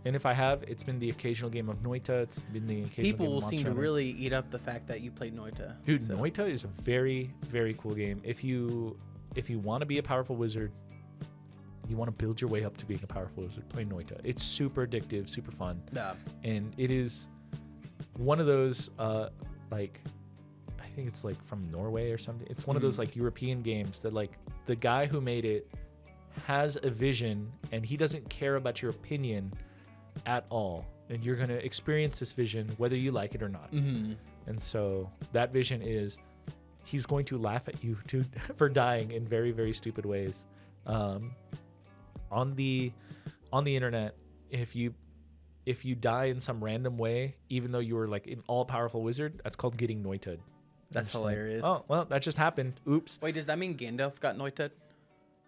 And if I have, it's been the occasional game of Noita. It's been the occasional People game of will Monster seem to Hunter. really eat up the fact that you played Noita. Dude, Noita is a very, very cool game. If you want to be a powerful wizard, you want to build your way up to being a powerful wizard, play Noita. It's super addictive, super fun. Yeah. And it is one of those, like, I think it's like from Norway or something. It's one of those like European games that like the guy who made it has a vision, and he doesn't care about your opinion at all. And you're going to experience this vision whether you like it or not. And so that vision is he's going to laugh at you for dying in very, very stupid ways. On the internet, if you die in some random way, even though you were like an all-powerful wizard, that's called getting noited. That's hilarious. Like, oh, well, that just happened. Oops. Wait, does that mean Gandalf got noited?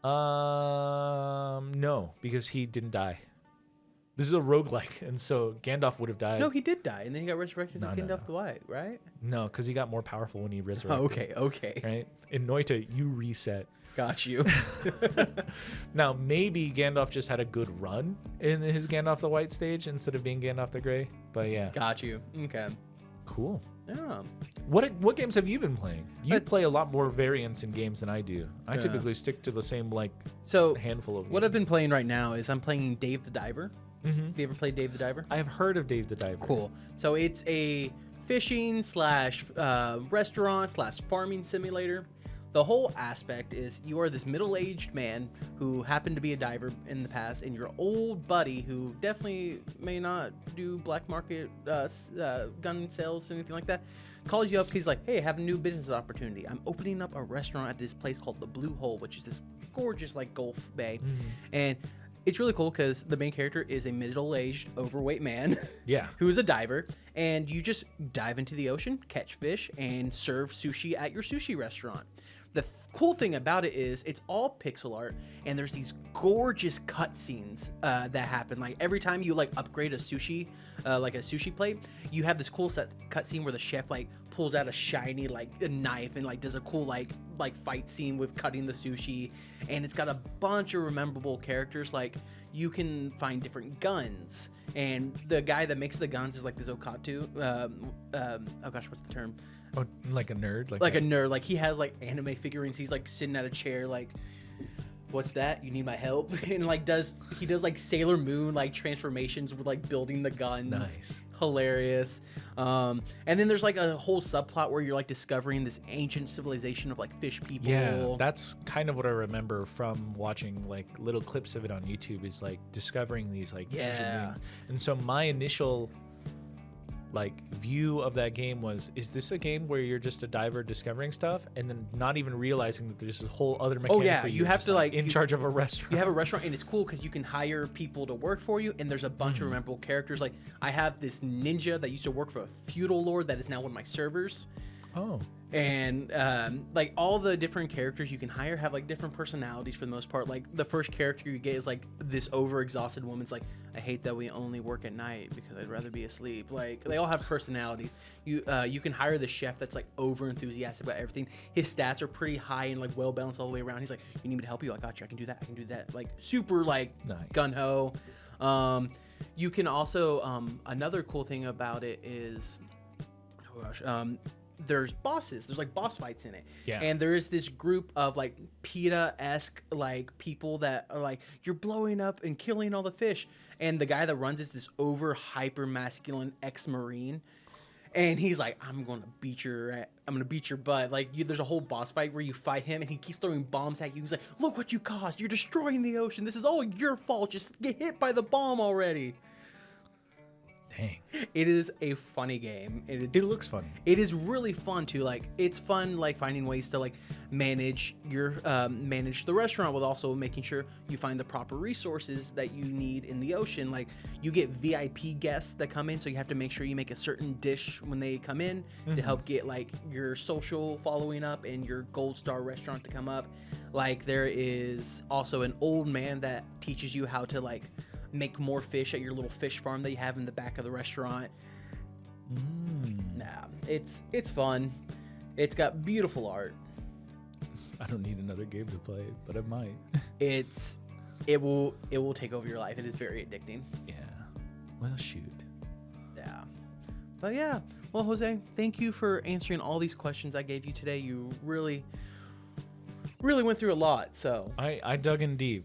No, because he didn't die. This is a roguelike, and so Gandalf would have died. No, he did die, and then he got resurrected as Gandalf the White, right? No, because he got more powerful when he resurrected. Okay. Right? In Noita, you reset. Got you. Now, maybe Gandalf just had a good run in his Gandalf the White stage instead of being Gandalf the Gray, but yeah. Got you. Okay. Cool. Yeah. What games have you been playing? You play a lot more variants in games than I do. I typically stick to the same handful of games. What I've been playing right now is I'm playing Dave the Diver. Have you ever played Dave the Diver? I have heard of Dave the Diver. Cool. So it's a fishing / restaurant / farming simulator. the whole aspect is you are this middle-aged man who happened to be a diver in the past, and your old buddy who definitely may not do black market gun sales or anything like that calls you up because he's like, hey, I have a new business opportunity. I'm opening up a restaurant at this place called the Blue Hole, which is this gorgeous like Gulf Bay. And it's really cool because the main character is a middle-aged, overweight man who is a diver, and you just dive into the ocean, catch fish, and serve sushi at your sushi restaurant. The cool thing about it is it's all pixel art, and there's these gorgeous cutscenes that happen. Like every time you like upgrade a sushi, like a sushi plate, you have this cool cutscene where the chef like pulls out a shiny like a knife and like does a cool like fight scene with cutting the sushi, and it's got a bunch of memorable characters. Like you can find different guns, and the guy that makes the guns is like this Okatu. Oh gosh, what's the term? Oh, like a nerd? Like a nerd. Like he has like anime figurines. He's like sitting at a chair like, what's that? You need my help? And like he does like Sailor Moon like transformations with like building the guns. Nice. Hilarious. And then there's like a whole subplot where you're like discovering this ancient civilization of like fish people. Yeah, that's kind of what I remember from watching like little clips of it on YouTube, is like discovering these like ancient things. And so my initial like view of that game was, is this a game where you're just a diver discovering stuff and then not even realizing that there's this whole other mechanic? Oh yeah, where you have to like in charge of a restaurant. You have a restaurant, and it's cool because you can hire people to work for you, and there's a bunch of memorable characters. Like I have this ninja that used to work for a feudal lord that is now one of my servers. Oh. And like all the different characters you can hire have like different personalities for the most part. Like the first character you get is like this overexhausted woman's like, I hate that we only work at night because I'd rather be asleep. Like they all have personalities. You can hire the chef that's like over enthusiastic about everything. His stats are pretty high and like well balanced all the way around. He's like, you need me to help you? I got you. I can do that. I can do that. Like super like gun ho. You can also another cool thing about it is, oh gosh, there's bosses. There's like boss fights in it. Yeah. And there is this group of like PETA-esque like people that are like, you're blowing up and killing all the fish. And the guy that runs is this over hyper masculine ex-Marine. And he's like, I'm gonna beat your butt. Like there's a whole boss fight where you fight him and he keeps throwing bombs at you. He's like, look what you caused. You're destroying the ocean. This is all your fault. Just get hit by the bomb already. Dang. It is a funny game. It looks fun. It is really fun too. Like it's fun like finding ways to like manage your manage the restaurant while also making sure you find the proper resources that you need in the ocean. Like you get VIP guests that come in, so you have to make sure you make a certain dish when they come in to help get like your social following up and your gold star restaurant to come up. Like there is also an old man that teaches you how to like make more fish at your little fish farm that you have in the back of the restaurant. Nah, it's fun. It's got beautiful art. I don't need another game to play, but I might. It will take over your life. It is very addicting. Yeah. Well, shoot. Yeah. But yeah. Well, Jose, thank you for answering all these questions I gave you today. You really went through a lot. So I dug in deep.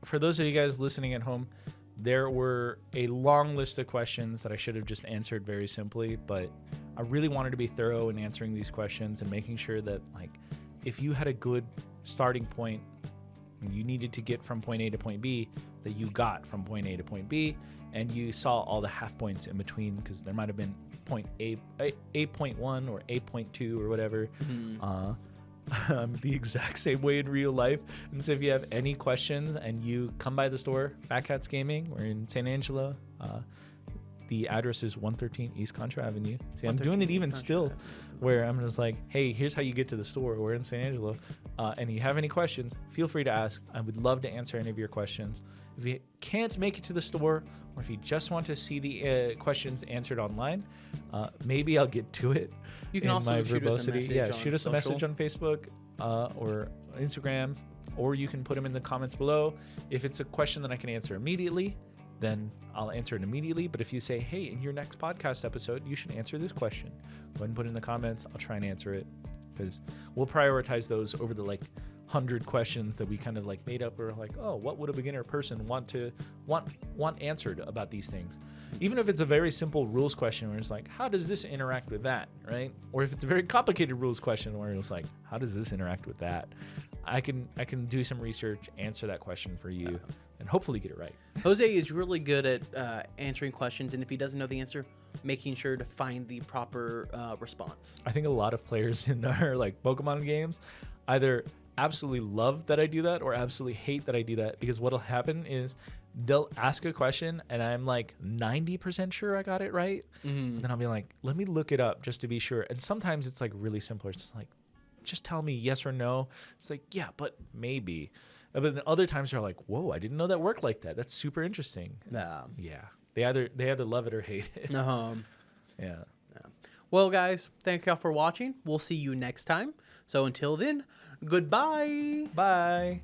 For those of you guys listening at home, there were a long list of questions that I should have just answered very simply, but I really wanted to be thorough in answering these questions and making sure that, like, if you had a good starting point and you needed to get from point A to point B, that you got from point A to point B, and you saw all the half points in between, because there might have been point A.1 or A.2 or whatever. The exact same way in real life. And so if you have any questions and you come by the store, Phat Catz Gaming, we're in San Angelo. The address is 113 East Contra Avenue. See, I'm doing it even still, where I'm just like, hey, here's how you get to the store. We're in San Angelo. And you have any questions, feel free to ask. I would love to answer any of your questions. If you can't make it to the store, or if you just want to see the questions answered online, maybe I'll get to it. You can also shoot us a message. Shoot us a message on Facebook or Instagram, or you can put them in the comments below. If it's a question that I can answer immediately, then I'll answer it immediately. But if you say, hey, in your next podcast episode, you should answer this question, go ahead and put it in the comments. I'll try and answer it, because we'll prioritize those over the like 100 questions that we kind of like made up. We're like, oh, what would a beginner person want answered about these things? Even if it's a very simple rules question where it's like, how does this interact with that, right? Or if it's a very complicated rules question where it's like, how does this interact with that? I can do some research, answer that question for you, and hopefully get it right. Jose is really good at answering questions, and if he doesn't know the answer, making sure to find the proper response. I think a lot of players in our like Pokemon games either absolutely love that I do that or absolutely hate that I do that, because what'll happen is they'll ask a question and I'm like 90% sure I got it right. And then I'll be like, let me look it up just to be sure. And sometimes it's like really simple. It's like, just tell me yes or no. It's like, yeah, but maybe. But then other times they're like, whoa, I didn't know that worked like that. That's super interesting. Yeah. They either love it or hate it. Yeah. Well, guys, thank y'all for watching. We'll see you next time. So until then, goodbye. Bye.